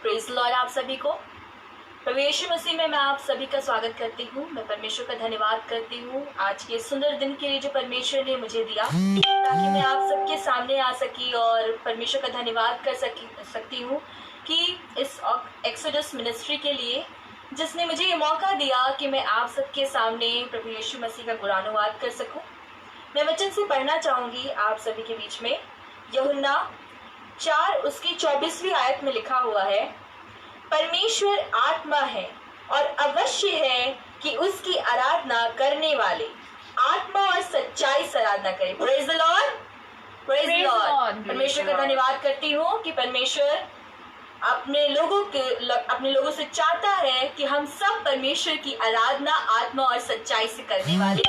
Praise Lord आप सभी को। प्रभु यीशु मसीह में मैं आप सभी का स्वागत करती हूँ। मैं परमेश्वर का धन्यवाद करती हूँ आज के सुंदर दिन के लिए जो परमेश्वर ने मुझे दिया, ताकि मैं आप सबके सामने आ सकी और परमेश्वर का धन्यवाद कर सकती हूँ कि इस एक्सोडस मिनिस्ट्री के लिए जिसने मुझे ये मौका दिया कि मैं आप सबके सामने प्रभु यीशु मसीह का गुणानुवाद कर सकूँ। मैं वचन से पढ़ना चाहूँगी आप सभी के बीच में। यूहन्ना 4 उसकी 24वीं आयत में लिखा हुआ है, परमेश्वर आत्मा है और अवश्य है कि उसकी आराधना करने वाले आत्मा और सच्चाई से आराधना करें। Praise the Lord, praise the Lord. परमेश्वर का धन्यवाद करती हूँ कि परमेश्वर अपने लोगों से चाहता है कि हम सब परमेश्वर की आराधना आत्मा और सच्चाई से करने वाले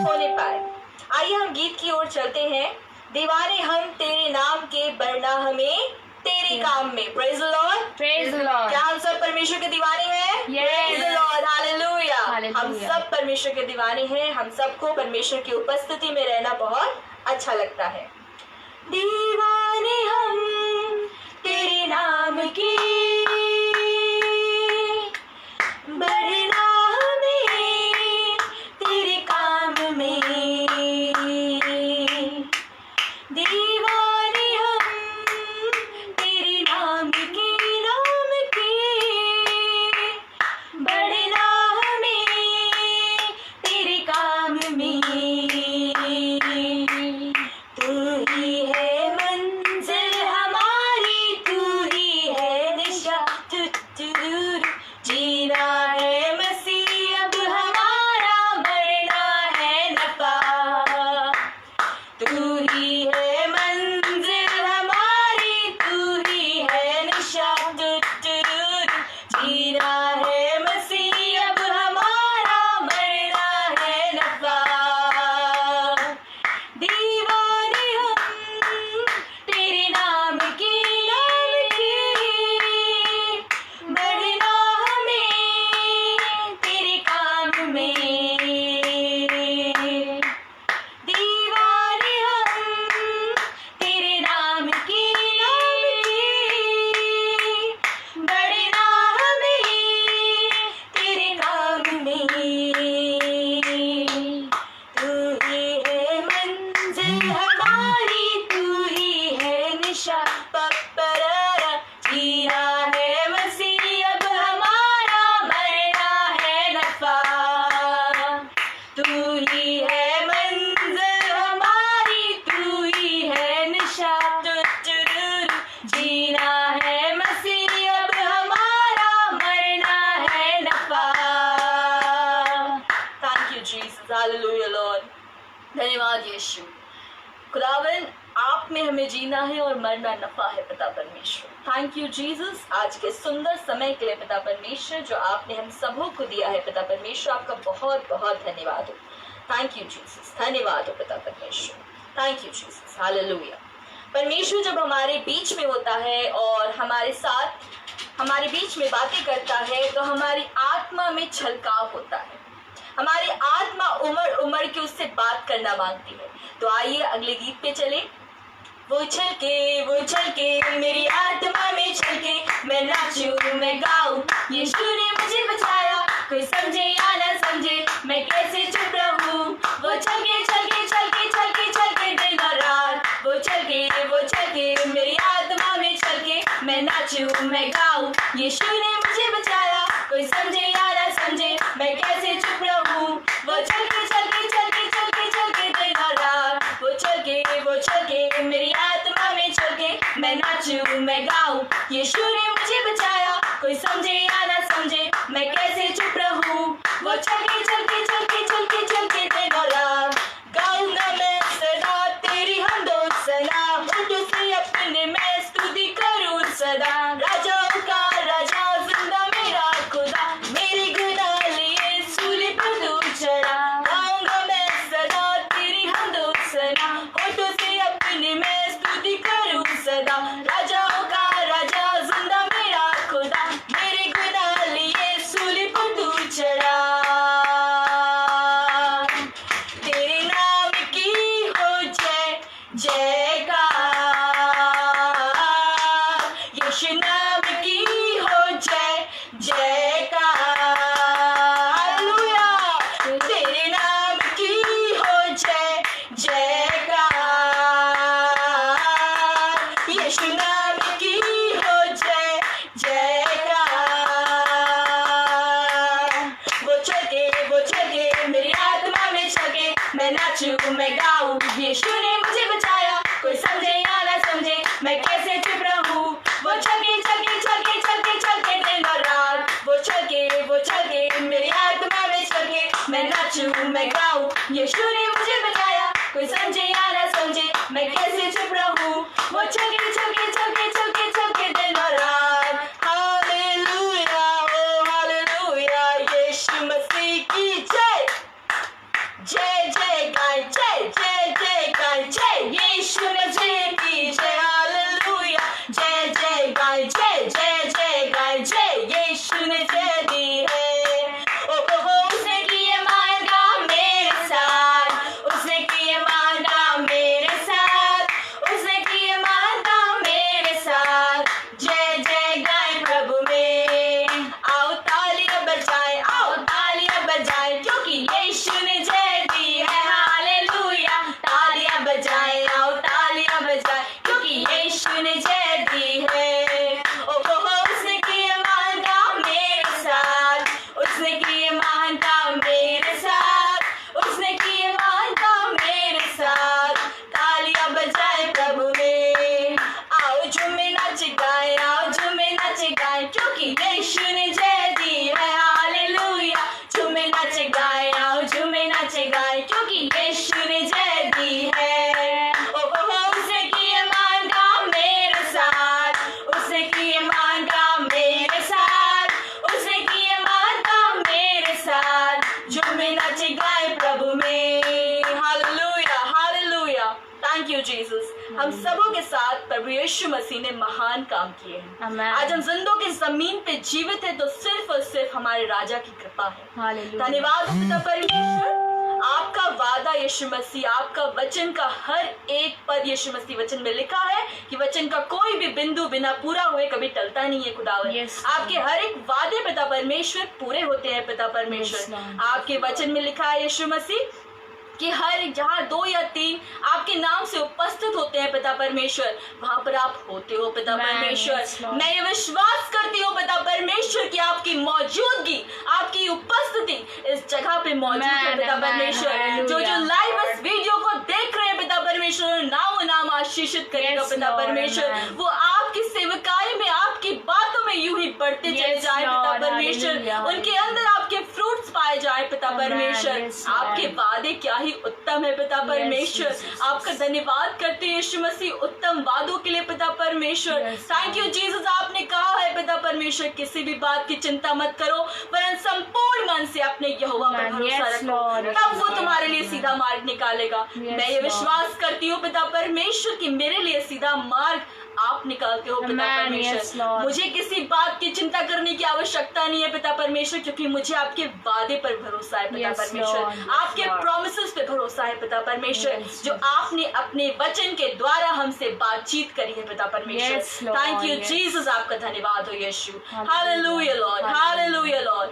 होने पाए। आइए हम गीत की ओर चलते हैं। दीवाने हम तेरे नाम के, बढ़ना हमें तेरे काम में। Praise the Lord, praise the Lord. क्या हम सब परमेश्वर के दीवाने हैं? Praise the Lord, hallelujah. हम सब परमेश्वर के दीवाने हैं। हम सबको परमेश्वर की उपस्थिति में रहना बहुत अच्छा लगता है। दीवाने हम तेरे नाम की, बढ़ना हमें तेरे काम में। दीवाने हम तेरे नाम के, बढ़ना हमें तेरे काम में। तू ही है मंजिल हमारी, तू ही है निशा, जीना है मसीह अब हमारा, मरना है नफा। तू ही है मंजिल हमारी, तू ही है निशा, जीना है मसीह अब हमारा, मरना है नफा। दीवाने हम तेरे नाम की, बढ़ना हमें तेरे काम में। दीवाने हम तेरे नाम की, बढ़ना हमें तेरे काम में। तू ही है मंजिल हमारी, तू ही है निशा, पपरारा, जीना है मसीह अब हमारा, मरना है नफा। तू ही है मंजिल हमारी, तू ही है निशा, जीना है मसीह अब हमारा, मरना है नफा। Thank you Jesus, hallelujah Lord. धन्यवाद यीशु। खुदावन, आप में हमें जीना है और मरना नफा है पिता परमेश्वर। थैंक यू जीसस, आज के सुंदर समय के लिए पिता परमेश्वर जो आपने हम सबों को दिया है पिता परमेश्वर, आपका बहुत बहुत धन्यवाद हो। थैंक यू जीसस, धन्यवाद हो पिता परमेश्वर। Thank you Jesus, hallelujah. परमेश्वर जब हमारे बीच में होता है और हमारे साथ हमारे बीच में बातें करता है तो हमारी आत्मा में छलकाव होता है। हमारी आत्मा उमड़ के उससे बात करना मांगती है। तो आइए अगले गीत पे चले। वो छलके मेरी आत्मा में छलके, मैं नाचूं मैं गाऊं, यीशु ने मुझे बचाया, कोई समझे या ना समझे मैं कैसे चुप रहूं। वो छलके दिन और रात, वो छलके मेरी आत्मा में छलके, मैं नाचूं मैं गाऊं, यीशु ने मुझे बचाया, कोई समझे या ना समझे मैं कैसे चुप रहूं। वो छलके दिन और रात, वो छलके मेरी आत्मा में छलके, मैं नाचूं मैं गाऊं, यीशु ने मुझे बचाया, कोई समझे या ना समझे मैं कैसे चुप रहूं। वो छलके दिन और रात, गाऊंगा मैं सदा तेरी हमदो सना, होठों से अपने मैं स्तुति करूं सदा। राजाओं का राजा जिंदा मेरा खुदा, मेरी गुनाह लिए सूली पर तू चढ़ा। गाऊंगा मैं सदा तेरी हमदो सना, होठों से अपने मैं स्तुति करूं सदा। राजाओं का राजा जिंदा मेरा खुदा, मेरे गुनाह लिए सूली पर तू चढ़ा। तेरे नाम की हो जय जयकार, यीशु नाम की हम सबों के साथ प्रभु यीशु मसीह ने महान काम किए हैं। आज हम जिंदों की जमीन पे जीवित है तो सिर्फ और सिर्फ हमारे राजा की कृपा है। धन्यवाद पिता परमेश्वर, आपका वादा यीशु मसीह, आपका वचन का हर एक पद यीशु मसीह वचन में लिखा है कि वचन का कोई भी बिंदु बिना पूरा हुए कभी टलता नहीं है खुदावन। आपके हर एक वादे पिता परमेश्वर पूरे होते हैं पिता परमेश्वर। आपके वचन में लिखा है यीशु मसीह कि हर जहाँ 2 या 3 आपके नाम से उपस्थित होते हैं पिता परमेश्वर, वहां पर आप होते हो पिता परमेश्वर। मैं ये विश्वास करती हूँ पिता परमेश्वर कि आपकी मौजूदगी, आपकी उपस्थिति इस जगह पे मौजूद है पिता परमेश्वर। जो लाइव इस वीडियो को देख रहे हैं पिता परमेश्वर, नाम आशीषित करेगा पिता परमेश्वर। वो आपकी सेवकाई में, आपकी बातों में यूं ही बढ़ते चले जाए पिता परमेश्वर। उनके अंदर आपके फ्रूट्स पाए जाए पिता परमेश्वर। आपके वादे क्या उत्तम है पिता परमेश्वर। आपका धन्यवाद करते हैं यीशु मसीह उत्तम वादों के लिए पिता परमेश्वर। Thank you Jesus. आपने कहा है पिता परमेश्वर किसी भी बात की चिंता मत करो, वरन संपूर्ण मन से अपने यहोवा पर भरोसा रखो, तब वो तुम्हारे लिए सीधा मार्ग निकालेगा। मैं ये विश्वास करती हूँ पिता परमेश्वर कि मेरे लिए सीधा मार्ग आप निकालते हो पिता परमेश्वर। मुझे किसी बात की चिंता करने की आवश्यकता नहीं है पिता परमेश्वर, क्योंकि मुझे आपके वादे पर भरोसा है पिता परमेश्वर। आपके प्रॉमिसेस पे भरोसा है पिता परमेश्वर, जो आपने अपने वचन के द्वारा हमसे बातचीत करी है पिता परमेश्वर। Thank you Jesus. आपका धन्यवाद हो यीशु। Hallelujah Lord, hallelujah Lord,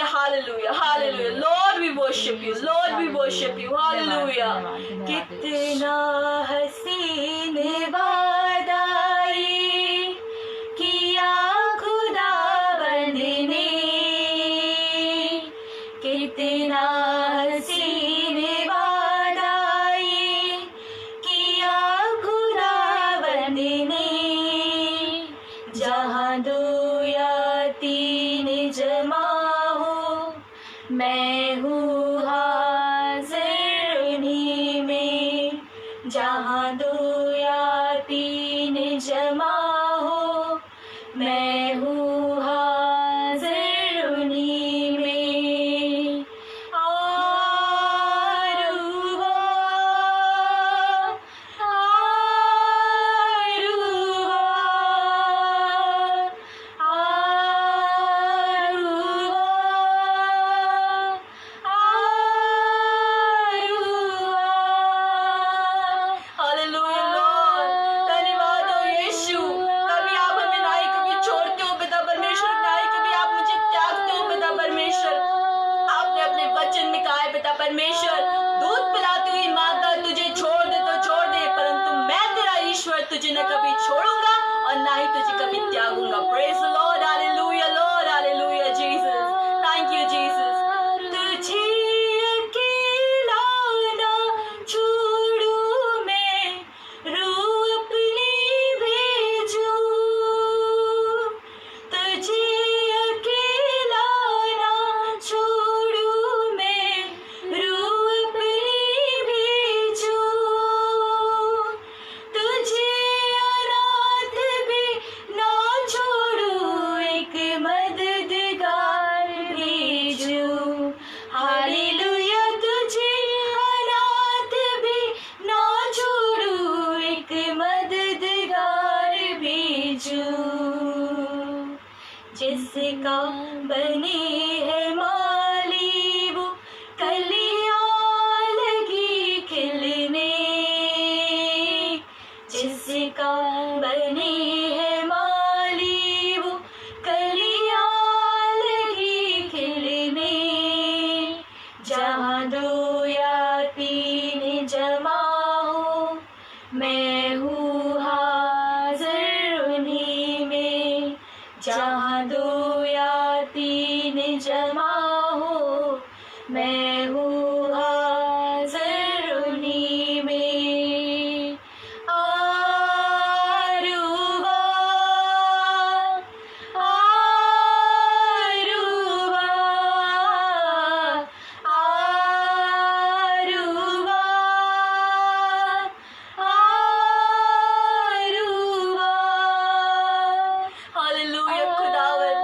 hallelujah, hallelujah Lord, we worship you, Lord we worship you, hallelujah. कितना हसीन वादा किया खुदावंद ने, कितना हसीन वादा किया खुदावंद ने। जहाँ 2 या 3 जमा हो, मैं हूँ हाजिर उन्हीं में। जहाँ 2 या 3 जमा हो, मैं हूँ हाजिर उन्हीं में। परमेश्वर दूध पिलाती हुई माता तुझे छोड़ दे तो छोड़ दे, परंतु मैं तेरा ईश्वर तुझे न कभी छोड़ूंगा और ना ही तुझे कभी त्यागूंगा। Praise the Lord, hallelujah Lord, hallelujah Jesus, thank you Jesus. तुझे अकेला ना छोड़ूं मैं, रूह अपनी भेजूं। तुझे अकेला ना छोड़ूं मैं, रूह अपनी भेजूं। तुझे अनाथ भी ना छोड़ूं, एक मददगार भेजूं। हालेलुया। तुझे अनाथ भी ना छोड़ूं, एक मददगार भेजूं। जिसका बने है माली वो कलियां लगी खिलने, जिसका बने है माली वो कलियां लगी खिलने। जहाँ 2 या 3 जमा हो, मैं हूँ हाजिर उन्हीं में। जहाँ 2 या 3 जमा हो, मैं हूँ हाजिर उन्हीं में। आरुवा, आरुवा, आरुवा, आरुवा। हालेलुया खुदावन,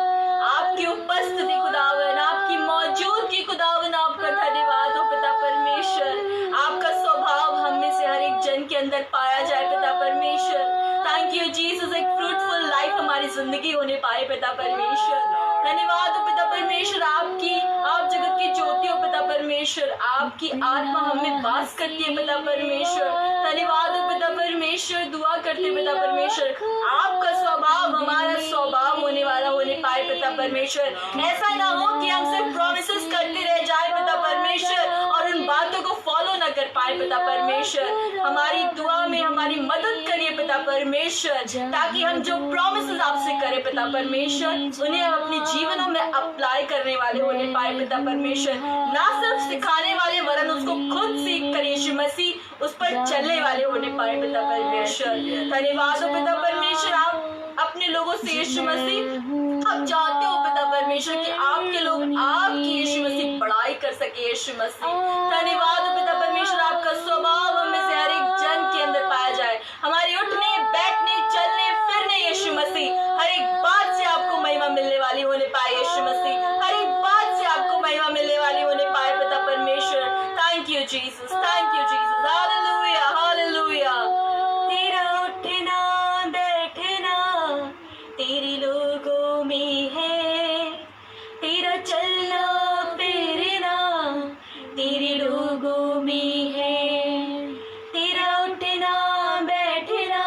आपकी उपस्थिति खुदावन, आपकी मौजूदगी खुदावन, आपका जिंदगी होने पाए पिता परमेश्वर। धन्यवाद हो पिता परमेश्वर, आप जगत की ज्योति हो पिता परमेश्वर, आपकी आत्मा हमें वास करती है पिता परमेश्वर। धन्यवाद हो पिता परमेश्वर, दुआ करते पिता परमेश्वर आपका स्वभाव हमारा स्वभाव होने वाला होने पाए पिता परमेश्वर। ऐसा ना हो कि हम सिर्फ प्रॉमिसेस करते रह जाए पिता परमेश्वर और उन बातों को फॉलो न कर पाए पिता परमेश्वर। हमारी दुआ में हमारी मदद करिए पिता परमेश्वर, ताकि हम जो प्रॉमिसेस आपसे करें पिता परमेश्वर उन्हें हम अपने जीवनों में अप्लाई करने वाले होने पाए पिता परमेश्वर। ना सिर्फ सिखाने वाले वरन उसको खुद सीख कर यीशु मसीह उस पर चलने वाले होने पाए पिता परमेश्वर। धन्यवाद हो पिता परमेश्वर, आप अपने लोगों से यीशु मसीह आप चाहते हो पिता परमेश्वर कि आपके लोग आपकी यीशु मसीह बड़ाई कर सके यीशु मसीह। धन्यवाद हो पिता परमेश्वर, आपका स्वभाव हमें से हर एक जन के अंदर पाया जाए। हमारे उठने बैठने चलने फिरने यीशु मसीह हर एक बात से आपको महिमा मिलने वाली होने पाए यीशु मसीह, हर एक बात से आपको महिमा मिलने वाली होने पाए पिता परमेश्वर। Thank you Jesus, thank you Jesus, hallelujah hallelujah. तेरा उठना बैठना तेरे लोगों में है, तेरा चलना फिरना तेरे लोगों में है, तेरा उठना बैठना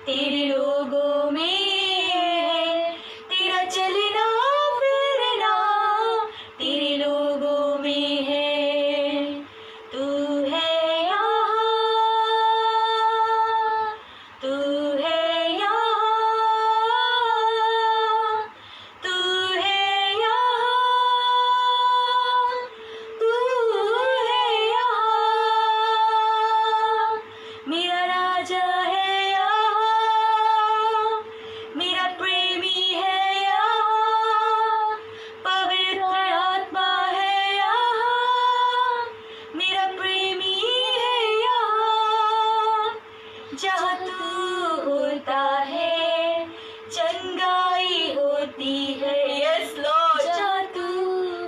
तेरे लोगों में है, तेरा चलना फिरना तेरे लोगों में है। तू है यहाँ, तू है यहाँ, तू है यहाँ, तू है यहाँ, मेरा राजा है यहाँ, मेरा प्रेमी है यहाँ, पवित्र आत्मा है यहाँ, मेरा प्रेमी है यहाँ। जहाँ तू होता है चंगाई होती है, यस लॉर्ड। जहाँ तू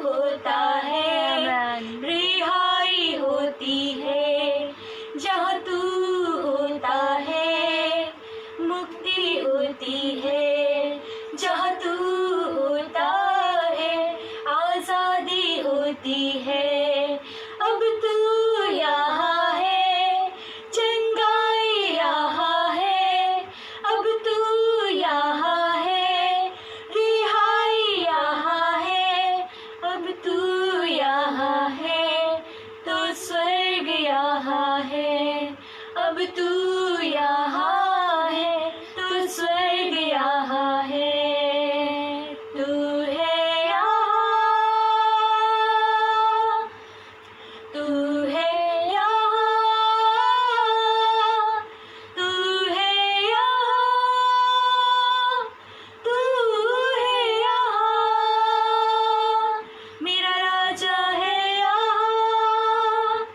होता है रिहाई होती है, जहाँ तू होता है मुक्ति होती है, जहाँ तू होता है आजादी होती है। अब तू यहाँ है चंगाई यहाँ है, अब तू यहाँ है रिहाई यहाँ है, अब तू यहाँ है तो स्वर्ग यहाँ है, अब तू यहाँ है तो स्वर्ग यहाँ है। तू है यहाँ, तू है यहाँ, तू है यहाँ, तू है यहाँ, मेरा राजा है यहाँ,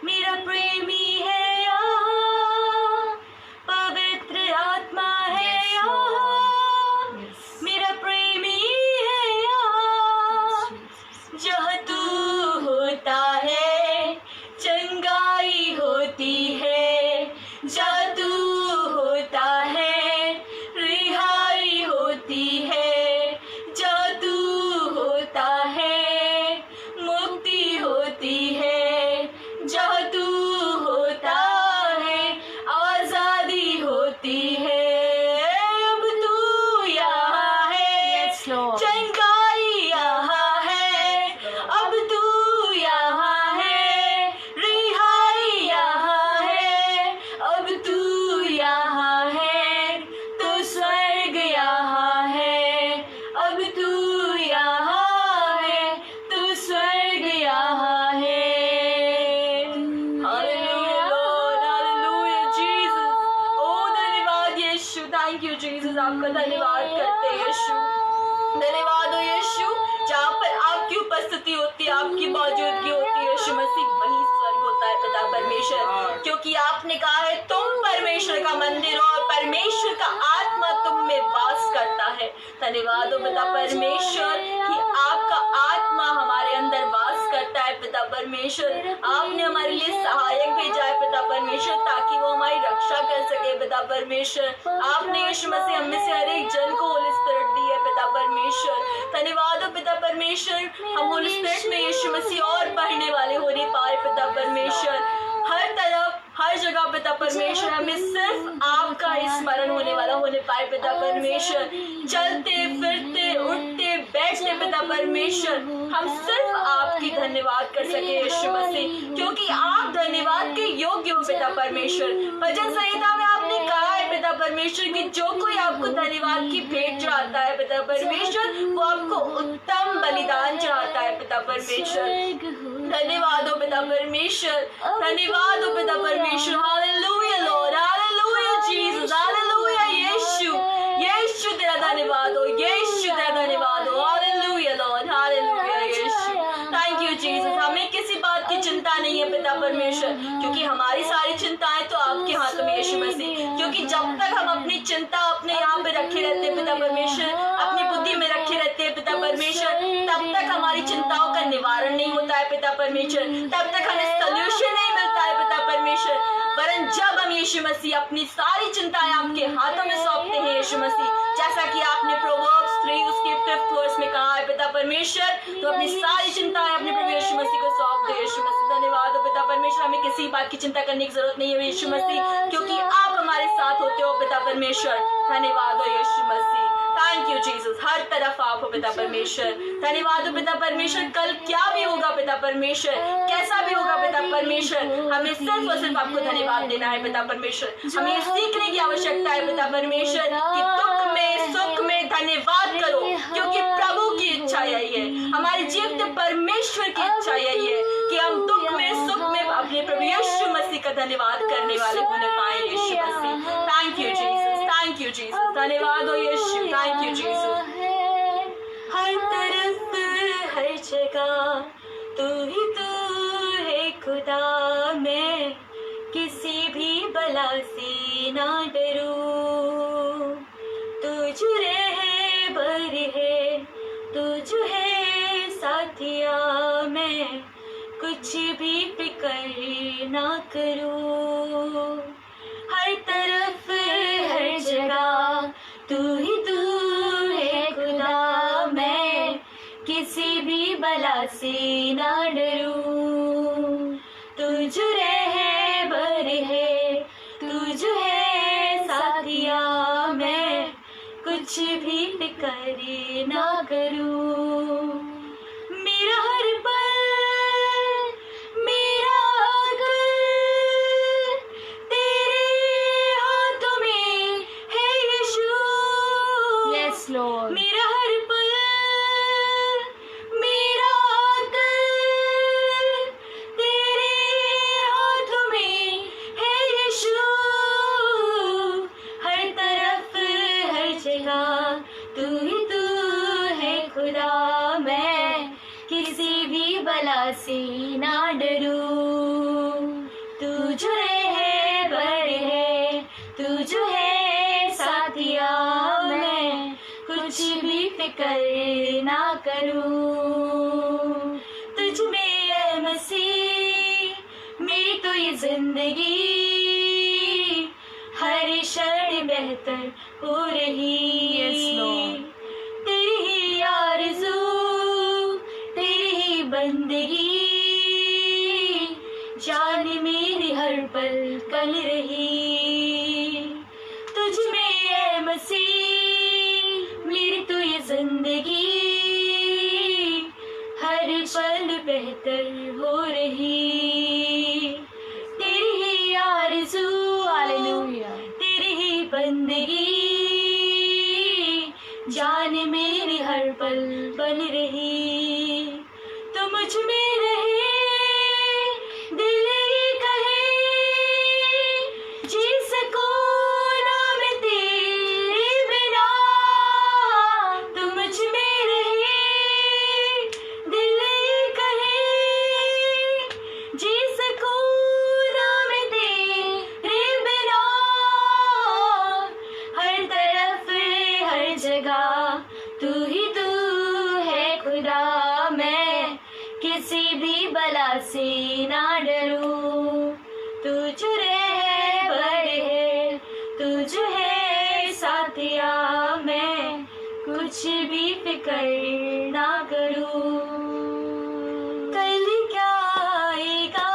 मेरा प्रेमी है यहाँ, पवित्र आत्मा है यहाँ, मेरा प्रेमी है यहाँ। जहाँ तू होता है चंगाई होती है, जहाँ तू होता है रिहाई होती है, जहाँ तू होता है मुक्ति होती है, जहाँ तू होता है आजादी होती है। अब तू यहाँ है चंगाई यहाँ है, अब तू यहाँ है रिहाई यहाँ है, अब तू यहाँ है तो स्वर्ग यहाँ है, अब तू यहाँ है तो स्वर्ग यहाँ है। Hallelujah Lord, hallelujah Jesus. Oh धन्यवाद यीशु, थैंक यू जीसस, आपका धन्यवाद करते हैं यीशु। धन्यवाद हो यीशु, जहाँ पर आपकी उपस्थिति होती है, आपकी मौजूदगी होती है यीशु मसीह, वही स्वर्ग होता है पिता परमेश्वर। क्योंकि आपने कहा है तुम परमेश्वर का मंदिर हो और परमेश्वर का आत्मा तुम में वास करता है। धन्यवाद हो पिता परमेश्वर कि आपका आत्मा हमारे अंदर वास करता है पिता परमेश्वर। आपने हमारे लिए सहायक भेजा है पिता परमेश्वर, ताकि वो हमारी रक्षा कर सके पिता परमेश्वर। आपने यीशु मसीह हम में से हर एक जन को धन्यवाद हो पिता परमेश्वर, हम होली स्पिरिट में यीशु मसीह और बढ़ने वाले हो नहीं पाए पिता परमेश्वर। हर तरफ हर जगह पिता परमेश्वर हमें सिर्फ आपका ही स्मरण होने वाला होने पाए पिता परमेश्वर। चलते फिरते उठते बैठते पिता परमेश्वर हम सिर्फ आपकी धन्यवाद कर सके यीशु मसीह, क्योंकि आप धन्यवाद के योग्य हो पिता परमेश्वर। भजन संहिता में आपने कहा है पिता परमेश्वर कि जो कोई आपको धन्यवाद की भेंट चढ़ाता है पिता परमेश्वर, वो आपको उत्तम बलिदान चढ़ाता है पिता परमेश्वर। धन्यवाद हो पिता परमेश्वर, धन्यवाद हो पिता परमेश्वर। Hallelujah Lord, hallelujah Jesus, hallelujah यीशु, यीशु तेरा धन्यवाद हो, यीशु तेरा धन्यवाद हो। हालेलुया लॉर्ड, हालेलुया यीशु। Thank you Jesus. हमें किसी बात की चिंता नहीं है पिता परमेश्वर, क्योंकि हमारी सारी चिंताएं तो आपके हाथों में यीशु मसीह। क्योंकि जब तक हम अपनी चिंता अपने यहाँ पे रखे रहते हैं पिता परमेश्वर, अपनी बुद्धि में रखे रहते हैं पिता परमेश्वर, तब तक हमारी चिंताओं का निवारण नहीं होता है पिता परमेश्वर, तब तक हमें सल्यूशन नहीं मिलता है पिता परमेश्वर। वरन जब हम यीशु मसीह अपनी सारी चिंताएं आपके हाथों में सौंपते हैं यीशु मसीह, जैसा कि आपने प्रोवर्ब्स 3 उसके 5th वर्स में कहा है पिता परमेश्वर, तो अपनी सारी चिंताएं अपने प्रभु यीशु मसीह को सौंप दो यीशु मसीह। धन्यवाद हो पिता परमेश्वर, हमें किसी बात की चिंता करने की जरूरत नहीं है यीशु मसीह, क्योंकि आप हमारे साथ होते हो पिता परमेश्वर। धन्यवाद हो यीशु मसीह, थैंक यू जीसस। हर तरफ आप हो पिता परमेश्वर। धन्यवाद हो पिता परमेश्वर। कल क्या भी होगा पिता परमेश्वर, कैसा भी होगा पिता परमेश्वर, हमें सिर्फ और सिर्फ आपको धन्यवाद देना है पिता परमेश्वर। हमें सीखने की आवश्यकता है पिता परमेश्वर कि दुख में सुख में धन्यवाद करो, क्योंकि प्रभु की इच्छा यही है, हमारे जीवित परमेश्वर की इच्छा यही है कि हम दुख में सुख में अपने प्रभु यीशु मसीह का धन्यवाद करने वाले होने पाए यीशु मसीह। Thank you Jesus, thank you Jesus. धन्यवाद हो यीशु, थैंक यू जीसस। हर तरफ हर जगह तू ही तू है खुदा, मैं किसी भी बला से ना डरूं। तुझ रहे बर है, तुझ है साथिया, मैं कुछ भी फिक्र ना करूं। हर तरफ हर जगह तू ही तू है खुदा, मैं किसी भी बला से ना डरूं। तुझ रहे बर है, तुझ है साथिया, मैं कुछ भी फिक्र ना करूं। मेरा हर पल मेरा घर तेरे हाथों में है यीशु। Yes, Lord. मेरा हर पल मेरा घर तेरे हाथों में है यीशु। हर तरफ हर जगह तू ही तू है खुदा, मैं किसी भी बला से ना डरूं। तू जो है बर है, तू जो है साथिया, मैं कुछ भी फिक्र ना करूं। तुझ में है मसीह मेरी तो ये जिंदगी, हर क्षण बेहतर हो रही। Yes, Lord. तेरी ही आरज़ू, तेरी ही बंदगी, जान मेरी हर पल कल रही। तुझ में है मसीह मेरी तो ये जिंदगी, हर पल बेहतर हो रही। तेरी ही आरज़ू, Hallelujah. तेरी ही बंदगी, जान मेरी हर पल बन रही। तो मुझ में रहे दिल ये कहे, जी सकूं ना मैं तेरे बिना। तो मुझ में रहे दिल ये कहे, जी सकूं ना मैं तेरे बिना। हर तरफ हर जगह तू ही तू है खुदा, मैं किसी भी बला से ना डरूं। तुझ रहे बर है, तुझ है साथिया, मैं कुछ भी फिक्र कल क्या आएगा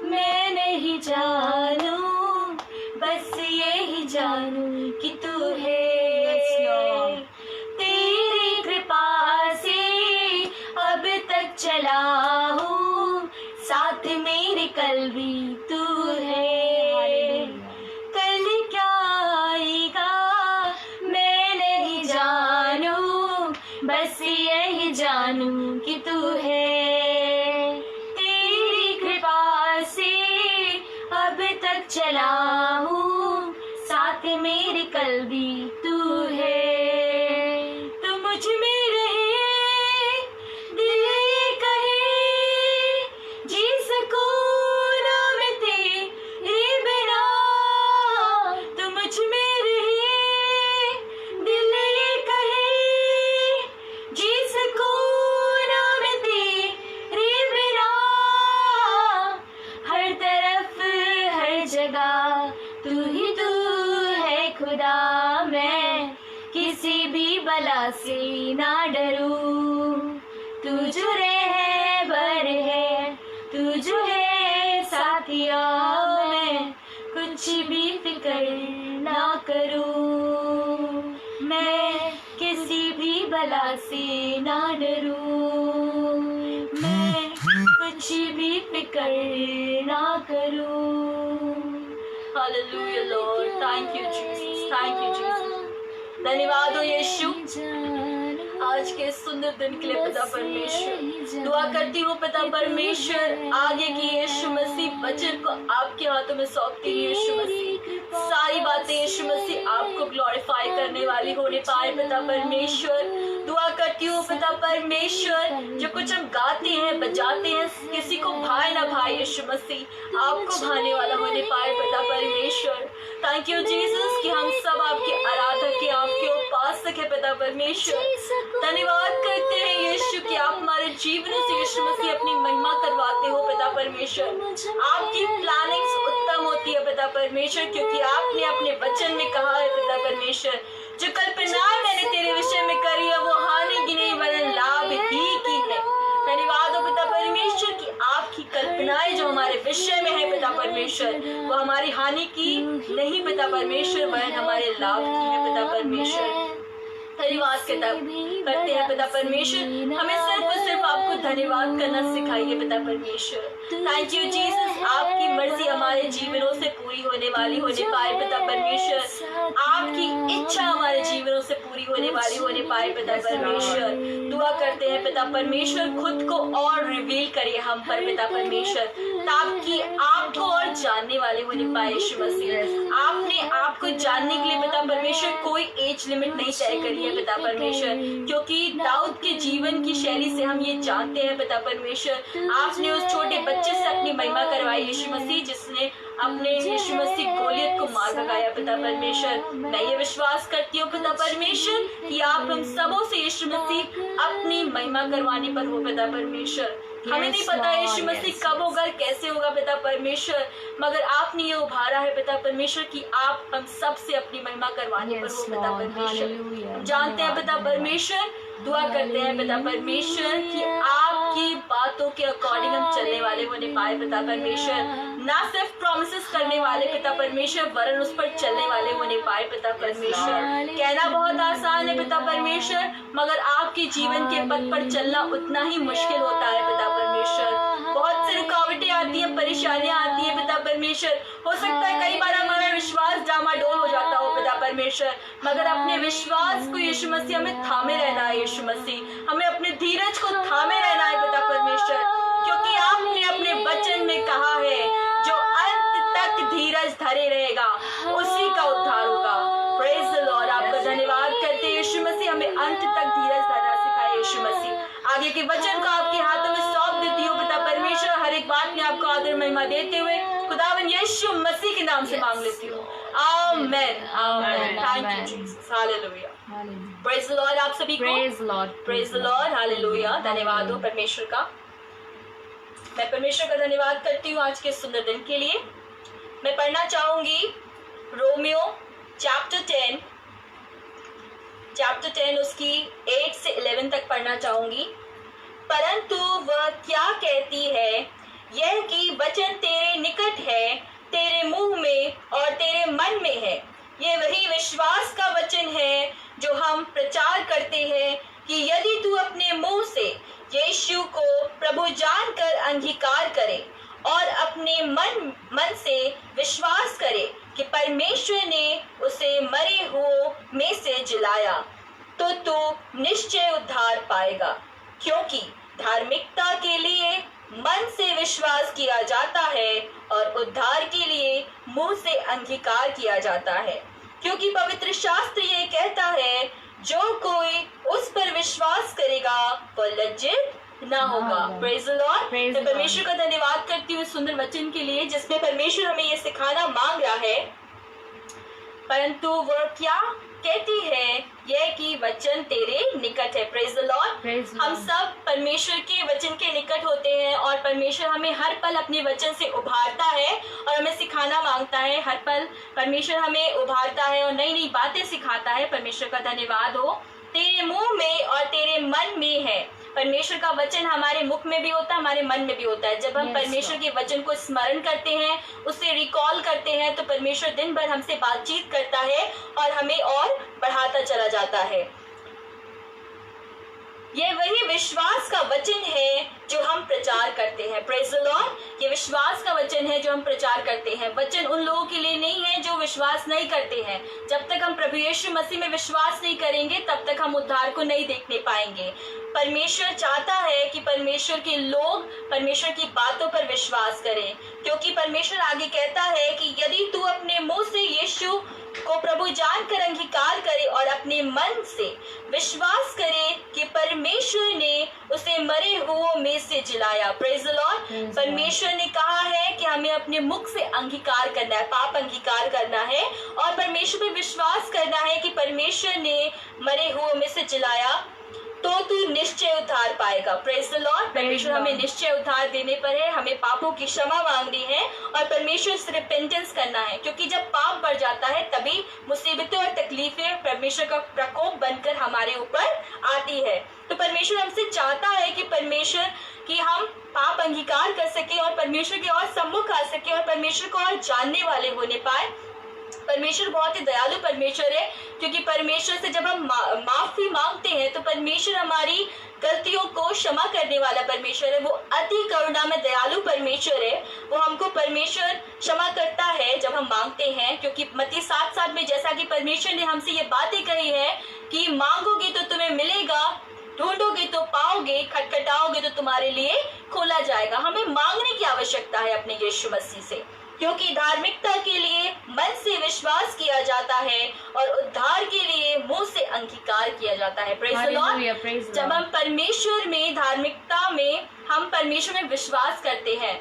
मैं नहीं जानू, बस यही जानू कि तू है। तेरी कृपा से अब तक चला हूँ, साथ मेरे कल भी तू है। कल क्या आएगा मैं नहीं जानू, बस यही जानू कि तू है। तेरी कृपा से अब तक चला हूँ, साथ मेरे कल भी तू है। तू मुझ में रहे, दिल ये कहे, जी सकूं ना मैं तेरे बिना। तू मुझ में रहे, दिल ये कहे, जी सकूं ना मैं तेरे बिना। हर तरफ हर जगह तू ही तू है खुदा, मैं किसी भी बला से ना डरूं। तू जो रहबर है, तू जो है साथिया, मैं कुछ भी फिक्र ना करूं। मैं किसी भी बला से ना डरूं, मैं कुछ भी फिक्र ना करूं। Hallelujah Lord, thank you Jesus, thank you Jesus. धन्यवाद हो यीशु आज के सुंदर दिन के लिए पिता परमेश्वर। दुआ करती हूँ पिता परमेश्वर, आगे की यीशु मसीह वचन को आपके हाथों में सौंपती हूँ यीशु मसीह। सारी बातें यीशु मसीह आपको ग्लोरीफाई करने वाली होने पाए पिता परमेश्वर। दुआ करती हूँ पिता परमेश्वर, जो कुछ हम गाते हैं बजाते हैं किसी को भाए ना भाए यीशु मसीह आपको भाने वाला होने पाए पिता परमेश्वर। थैंक यू जीसस कि हम सब आपके आराधक है, आपके उपासक है पिता परमेश्वर। धन्यवाद करते हैं यीशु कि आप हमारे जीवन से यीशु मसीह अपनी महिमा करवाते हो पिता परमेश्वर। आपकी प्लानिंग्स उत्तम होती है पिता परमेश्वर, क्योंकि आपने अपने वचन में कहा है पिता परमेश्वर, जो कल्पनाएं मैंने तेरे विषय में करी है वो हानि की नहीं वरन लाभ ही की है। धन्यवाद हो पिता परमेश्वर कि आपकी कल्पनाएं जो हमारे विषय में है पिता परमेश्वर, वो हमारी हानि की नहीं पिता परमेश्वर वरन हमारे लाभ की है पिता परमेश्वर। धन्यवाद करते हैं पिता परमेश्वर, हमें सिर्फ और सिर्फ आपको धन्यवाद करना सिखाइए पिता परमेश्वर। थैंक यू जीसस, आपकी मर्जी हमारे जीवनों से पूरी होने वाली होने पाए पिता परमेश्वर। आपकी इच्छा हमारे जीवनों से पूरी होने वाली होने पाए पिता परमेश्वर। दुआ करते हैं पिता परमेश्वर, खुद को और रिवील करिए हम पर पिता परमेश्वर, ताकि आपको और जानने वाले होने पाए यीशु मसीह। आपने आपको जानने के लिए पिता परमेश्वर कोई एज लिमिट नहीं तय करी है पिता परमेश्वर, क्योंकि दाऊद के जीवन की शैली से हम ये जानते हैं पिता परमेश्वर, आपने उस छोटे बच्चे से अपनी महिमा करवाई यीशु मसीह, जिसने अपने यीशु मसीह गोलियत को मार भगाया पिता परमेश्वर। मैं ये विश्वास करती हूँ पिता परमेश्वर कि आप हम सबों से यीशु मसीह अपनी महिमा करवाने पर हो पिता परमेश्वर। हमें नहीं पता यीशु मसीह कब होगा कैसे होगा पिता परमेश्वर, मगर आपने ये उभारा है पिता परमेश्वर कि आप हम सब से अपनी महिमा करवाने पर हो पिता परमेश्वर। जानते हैं पिता परमेश्वर, दुआ करते हैं पिता परमेश्वर कि आपकी बातों के अकॉर्डिंग हम चलने वाले होने पाए पिता परमेश्वर, ना सिर्फ प्रॉमिसेस करने वाले पिता परमेश्वर वरन उस पर चलने वाले होने पाए पिता परमेश्वर। कहना बहुत आसान है पिता परमेश्वर, मगर आपके जीवन के पथ पर चलना उतना ही मुश्किल होता है पिता परमेश्वर। बहुत सी रुकावटें आती हैं, परेशानियां आती हैं पिता परमेश्वर। हो सकता है कई बार हमारा विश्वास डामाडोल हो जाता हो पिता परमेश्वर, मगर अपने विश्वास को यीशु मसीह हमें थामे रहना है यीशु मसीह, हमें अपने धीरज को थामे रहना है पिता परमेश्वर, क्योंकि आपने अपने वचन में कहा है जो अंत तक धीरज धरे रहेगा उसी का उद्धार होगा। Praise the Lord. आपका धन्यवाद करते हैं यीशु मसीह, हमें अंत तक धीरज धरना सिखाए यीशु मसीह। आगे के वचन को आपके हाथों में सौंप देती हूँ पिता परमेश्वर, हर एक बात में आपको आदर महिमा देते हुए खुदावन यीशु मसीह के नाम से मांग लेती हूँ, amen amen. Thank you Jesus, hallelujah, praise the Lord. आप सभी को प्रेज द लॉर्ड, हालेलुया। धन्यवाद हो परमेश्वर का। मैं परमेश्वर का धन्यवाद करती हूँ आज के सुंदर दिन के लिए। मैं पढ़ना चाहूंगी रोमियो चैप्टर 10 उसकी 8 से 11 तक पढ़ना चाहूंगी। परंतु वह क्या कहती है, यह कि वचन तेरे निकट है, तेरे मुंह में और तेरे मन में है। ये वही विश्वास का वचन है जो हम प्रचार करते हैं कि यदि तू अपने मुंह से यीशु को प्रभु जानकर अंगीकार करे और अपने मन से विश्वास करे कि परमेश्वर ने उसे मरे हुओं में से जिलाया, तो तू निश्चय उद्धार पाएगा। क्योंकि धार्मिकता के लिए मन से विश्वास किया जाता है और उद्धार के लिए मुंह से अंगीकार किया जाता है। क्योंकि पवित्र शास्त्र ये कहता है, जो कोई उस पर विश्वास करेगा वह लज्जित ना होगा। Praise the Lord. मैं परमेश्वर का धन्यवाद करती हूँ सुंदर वचन के लिए, जिसमें परमेश्वर हमें ये सिखाना मांग रहा है। परंतु वह क्या कहती है, यह कि वचन तेरे निकट है। Praise the Lord. हम सब परमेश्वर के वचन के निकट होते हैं और परमेश्वर हमें हर पल अपने वचन से उभारता है और हमें सिखाना मांगता है। हर पल परमेश्वर हमें उभारता है और नई नई बातें सिखाता है। परमेश्वर का धन्यवाद हो। तेरे मुंह में और तेरे मन में है। परमेश्वर का वचन हमारे मुख में भी होता है, हमारे मन में भी होता है। जब हम परमेश्वर के वचन को स्मरण करते हैं, उसे रिकॉल करते हैं, तो परमेश्वर दिन भर हमसे बातचीत करता है और हमें और बढ़ाता चला जाता है। ये वही विश्वास का वचन है जो हम प्रचार करते हैं। Praise the Lord. ये विश्वास का वचन है जो हम प्रचार करते हैं। वचन उन लोगों के लिए नहीं है जो विश्वास नहीं करते हैं। जब तक हम प्रभु यीशु मसीह में विश्वास नहीं करेंगे, तब तक हम उद्धार को नहीं देखने पाएंगे। परमेश्वर चाहता है कि परमेश्वर के लोग परमेश्वर की बातों पर विश्वास करें, क्योंकि परमेश्वर आगे कहता है कि यदि तू अपने मुंह से यीशु को प्रभु जानकर अंगीकार करे और अपने मन से विश्वास करे कि परमेश्वर ने उसे मरे हुओं में से जिलाया। Praise the Lord. परमेश्वर ने कहा है कि हमें अपने मुख से अंगीकार करना है, पाप अंगीकार करना है और परमेश्वर पे विश्वास करना है कि परमेश्वर ने मरे हुओं में से जिलाया, तो तू निश्चय उद्धार पाएगा। Praise the Lord. परमेश्वर हमें निश्चय उद्धार देने पर है। हमें पापों की क्षमा मांगनी है और परमेश्वर से रिपेंटेंस करना है, क्योंकि जब पाप बढ़ जाता है तभी मुसीबतें और तकलीफें परमेश्वर का प्रकोप बनकर हमारे ऊपर आती है। तो परमेश्वर हमसे चाहता है कि परमेश्वर कि हम पाप अंगीकार कर सके और परमेश्वर के और सम्मुख आ सके और परमेश्वर को और जानने वाले होने पाए। परमेश्वर बहुत ही दयालु परमेश्वर है, क्योंकि परमेश्वर से जब हम माफी मांगते हैं तो परमेश्वर हमारी गलतियों को क्षमा करने वाला परमेश्वर है। वो अति करुणा में दयालु परमेश्वर है। वो हमको परमेश्वर क्षमा करता है जब हम मांगते हैं, क्योंकि मत्ती 7:7 में जैसा कि परमेश्वर ने हमसे ये बातें कही है कि मांगोगे तो तुम्हें मिलेगा, ढूंढोगे तो पाओगे, खटखटाओगे तो तुम्हारे लिए खोला जाएगा। हमें मांगने की आवश्यकता है अपने यीशु मसीह से, क्योंकि धार्मिकता के लिए मन से विश्वास किया जाता है और उद्धार के लिए मुंह से अंगीकार किया जाता है। Praise the Lord. जब हम परमेश्वर में धार्मिकता में हम परमेश्वर में विश्वास करते हैं,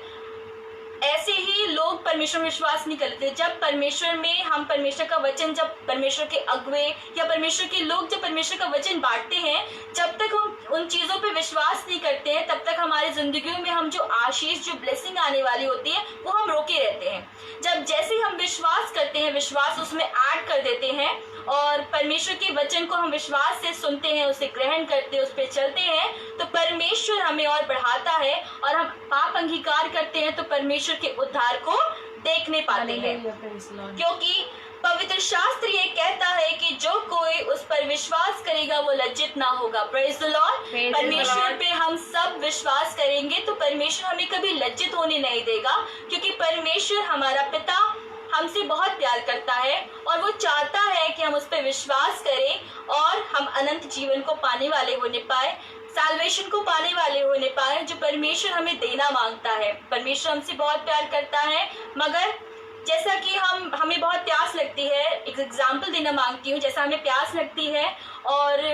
ऐसे ही लोग परमेश्वर में विश्वास नहीं करते। जब परमेश्वर में हम परमेश्वर का वचन, जब परमेश्वर के अगुवे या परमेश्वर के लोग जब परमेश्वर का वचन बांटते हैं, जब तक हम उन चीजों पे विश्वास नहीं करते हैं, तब तक हमारी जिंदगियों में हम जो आशीष, जो ब्लेसिंग आने वाली होती है, वो हम रोके रहते हैं। जब जैसे हम विश्वास करते हैं, विश्वास उसमें ऐड कर देते हैं और परमेश्वर के वचन को हम विश्वास से सुनते हैं, उसे ग्रहण करते हैं, उस पर चलते हैं, तो परमेश्वर हमें और बढ़ाता है और हम पाप अंगीकार करते हैं तो परमेश्वर के उद्धार को देखने पाते हैं। क्योंकि पवित्र शास्त्र ये कहता है कि जो कोई उस पर विश्वास करेगा वो लज्जित ना होगा। Praise the Lord. परमेश्वर पे हम सब विश्वास करेंगे तो परमेश्वर हमें कभी लज्जित होने नहीं देगा, क्योंकि परमेश्वर हमारा पिता हमसे बहुत प्यार करता है और वो चाहता है कि हम उस पर विश्वास करें और हम अनंत जीवन को पाने वाले होने पाए, साल्वेशन को पाने वाले होने पाए, जो परमेश्वर हमें देना मांगता है। परमेश्वर हमसे बहुत प्यार करता है, मगर जैसा कि हमें बहुत प्यास लगती है, एक एग्जाम्पल देना मांगती हूँ। जैसा हमें प्यास लगती है और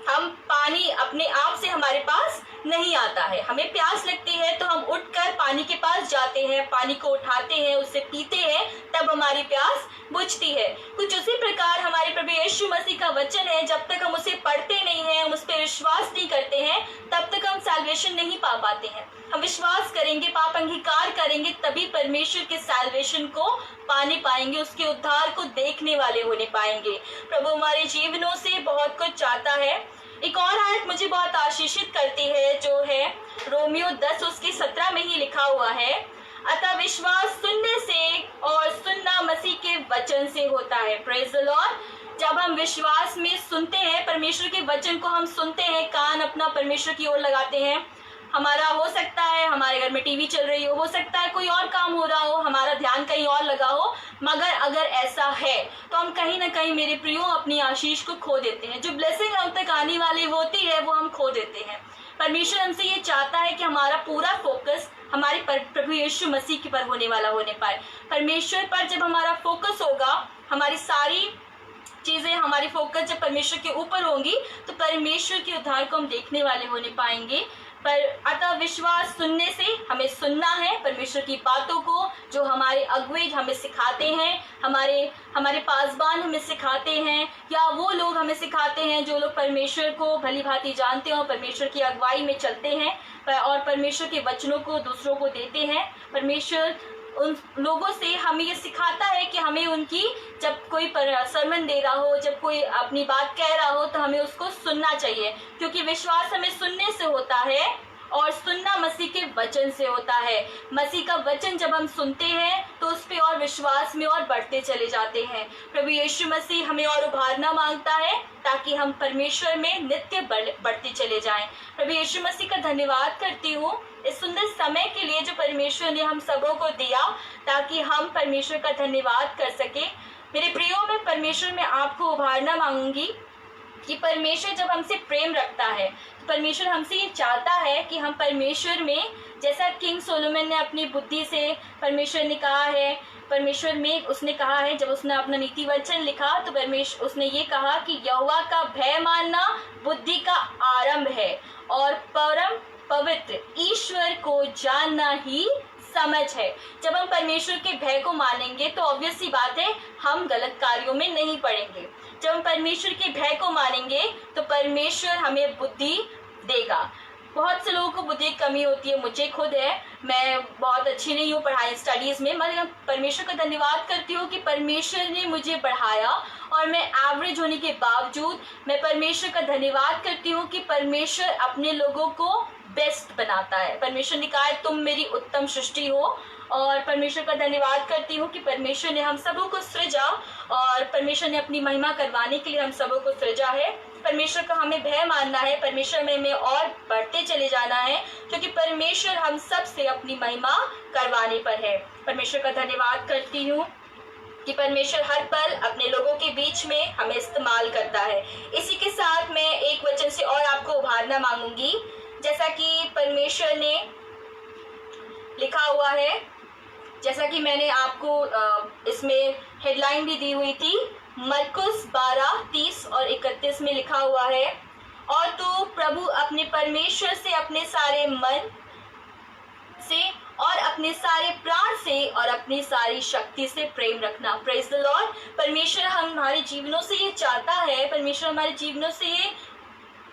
हम पानी अपने आप से हमारे पास नहीं आता है, हमें प्यास लगती है तो हम उठकर पानी के पास जाते हैं, पानी को उठाते हैं, उससे पीते हैं, तब हमारी प्यास बुझती है। कुछ उसी प्रकार हमारे प्रभु यीशु मसीह का वचन है, जब तक हम उसे पढ़ते नहीं हैं, हम उस पर विश्वास नहीं करते हैं, तब तक हम सैल्वेशन नहीं पा पाते हैं। हम विश्वास करेंगे, पाप अंगीकार करेंगे, तभी परमेश्वर के सैल्वेशन को पाने पाएंगे, उसके उद्धार को देखने वाले होने पाएंगे। प्रभु हमारे जीवनों से बहुत कुछ चाहता है, एक और आयत मुझे बहुत आशीषित करती है, जो है रोमियो 10 उसके 17 में ही लिखा हुआ है, अतः विश्वास सुनने से और सुनना मसीह के वचन से होता है। Praise the Lord. जब हम विश्वास में सुनते हैं, परमेश्वर के वचन को हम सुनते हैं, कान अपना परमेश्वर की ओर लगाते हैं, हमारा हो सकता है हमारे घर में टीवी चल रही हो सकता है कोई और काम हो रहा हो, हमारा ध्यान कहीं और लगा हो, मगर अगर ऐसा है तो हम कहीं ना कहीं मेरे प्रियो अपनी आशीष को खो देते हैं। जो ब्लेसिंग हम तक आने वाली होती है वो हम खो देते हैं। परमेश्वर हमसे ये चाहता है कि हमारा पूरा फोकस हमारे प्रभु यीशु मसीह के पर होने वाला होने पाए। परमेश्वर पर जब हमारा फोकस होगा, हमारी सारी चीजें, हमारी फोकस जब परमेश्वर के ऊपर होंगी, तो परमेश्वर के उद्धार को हम देखने वाले होने पाएंगे। पर अतः विश्वास सुनने से, हमें सुनना है परमेश्वर की बातों को, जो हमारे अगुवे हमें सिखाते हैं, हमारे पासबान हमें सिखाते हैं, या वो लोग हमें सिखाते हैं जो लोग परमेश्वर को भली भांति जानते हैं और परमेश्वर की अगुवाई में चलते हैं और परमेश्वर के वचनों को दूसरों को देते हैं। परमेश्वर उन लोगों से हमें ये सिखाता है कि हमें उनकी, जब कोई सरमन दे रहा हो, जब कोई अपनी बात कह रहा हो, तो हमें उसको सुनना चाहिए, क्योंकि विश्वास हमें सुनने से होता है और सुनना मसीह के वचन से होता है। मसीह का वचन जब हम सुनते हैं तो उस पे और विश्वास में और बढ़ते चले जाते हैं। प्रभु यीशु मसीह हमें और उभारना मांगता है ताकि हम परमेश्वर में नित्य बढ़ते चले जाएं। प्रभु यीशु मसीह का धन्यवाद करती हूँ इस सुंदर समय के लिए जो परमेश्वर ने हम सबों को दिया, ताकि हम परमेश्वर का धन्यवाद कर सके। मेरे प्रियो, में परमेश्वर में आपको उभारना मांगूंगी कि परमेश्वर जब हमसे प्रेम रखता है तो परमेश्वर हमसे ये चाहता है कि हम परमेश्वर में, जैसा किंग सोलोमन ने अपनी बुद्धि से, परमेश्वर ने कहा है, परमेश्वर में उसने कहा है, जब उसने अपना नीति वचन लिखा तो परमेश्वर उसने ये कहा कि यहोवा का भय मानना बुद्धि का आरंभ है और परम पवित्र ईश्वर को जानना ही समझ है। जब हम परमेश्वर के भय को मानेंगे तो ऑब्वियस सी बात है हम गलत कार्यों में नहीं पड़ेंगे। जब हम परमेश्वर के भय को मानेंगे तो परमेश्वर हमें बुद्धि देगा। बहुत से लोगों को बुद्धि की कमी होती है, मुझे खुद है, मैं बहुत अच्छी नहीं हूँ पढ़ाई स्टडीज में, मगर परमेश्वर का धन्यवाद करती हूँ कि परमेश्वर ने मुझे बढ़ाया और मैं एवरेज होने के बावजूद मैं परमेश्वर का धन्यवाद करती हूँ कि परमेश्वर अपने लोगों को बेस्ट बनाता है। परमेश्वर ने कहा है तुम मेरी उत्तम सृष्टि हो, और परमेश्वर का धन्यवाद करती हूँ कि परमेश्वर ने हम सबों को सृजा और परमेश्वर ने अपनी महिमा करवाने के लिए हम सबों को सृजा है। परमेश्वर का हमें भय मानना है, परमेश्वर में और बढ़ते चले जाना है, क्योंकि परमेश्वर हम सब से अपनी महिमा करवाने पर है। परमेश्वर का धन्यवाद करती हूँ कि परमेश्वर हर पल अपने लोगों के बीच में हमें इस्तेमाल करता है। इसी के साथ मैं एक वचन से और आपको उभारना मांगूंगी, जैसा कि परमेश्वर ने लिखा हुआ है, जैसा कि मैंने आपको इसमें हेडलाइन भी दी हुई थी, मरकुस 12:30 और 31 में लिखा हुआ है, और तो प्रभु अपने परमेश्वर से अपने सारे मन से और अपने सारे प्राण से और अपनी सारी शक्ति से प्रेम रखना। Praise the Lord. परमेश्वर हमारे जीवनों से ये चाहता है, परमेश्वर हमारे जीवनों से ये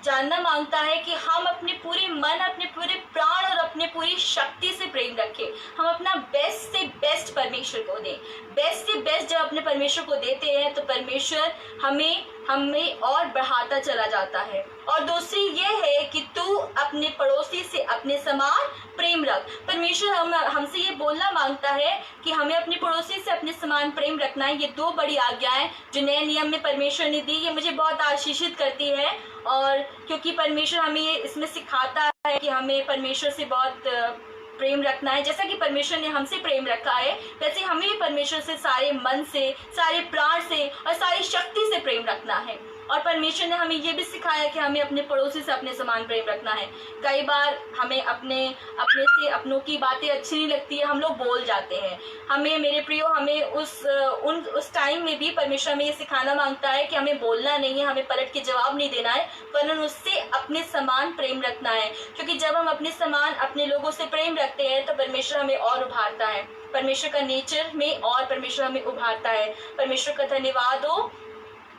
जानना मांगता है कि हम अपने पूरे मन, अपने पूरे प्राण और अपने पूरी शक्ति से प्रेम रखें। हम अपना बेस्ट से बेस्ट परमेश्वर को दें। बेस्ट से बेस्ट जब अपने परमेश्वर को देते हैं तो परमेश्वर हमें और बढ़ाता चला जाता है। और दूसरी ये है कि तू अपने पड़ोसी से अपने समान प्रेम रख। परमेश्वर हमसे ये बोलना मांगता है कि हमें अपने पड़ोसी से अपने समान प्रेम रखना है। ये दो बड़ी आज्ञाएं जो नए नियम में परमेश्वर ने दी, ये मुझे बहुत आशीषित करती है, और क्योंकि परमेश्वर हमें ये इसमें सिखाता है कि हमें परमेश्वर से बहुत प्रेम रखना है। जैसा कि परमेश्वर ने हमसे प्रेम रखा है, वैसे हमें भी परमेश्वर से सारे मन से, सारे प्राण से और सारी शक्ति से प्रेम रखना है। और परमेश्वर ने हमें ये भी सिखाया कि हमें अपने पड़ोसी से अपने समान प्रेम रखना है। कई बार हमें अपनों की बातें अच्छी नहीं लगती है, हम लोग बोल जाते हैं। हमें, मेरे प्रियो, हमें उस टाइम में भी परमेश्वर हमें ये सिखाना मांगता है कि हमें बोलना नहीं है, हमें पलट के जवाब नहीं देना है, वरन उससे अपने समान प्रेम रखना है। क्योंकि जब हम अपने समान अपने लोगों से प्रेम रखते हैं तो परमेश्वर हमें और उभारता है, परमेश्वर का नेचर में और परमेश्वर हमें उभारता है। परमेश्वर का धन्यवाद हो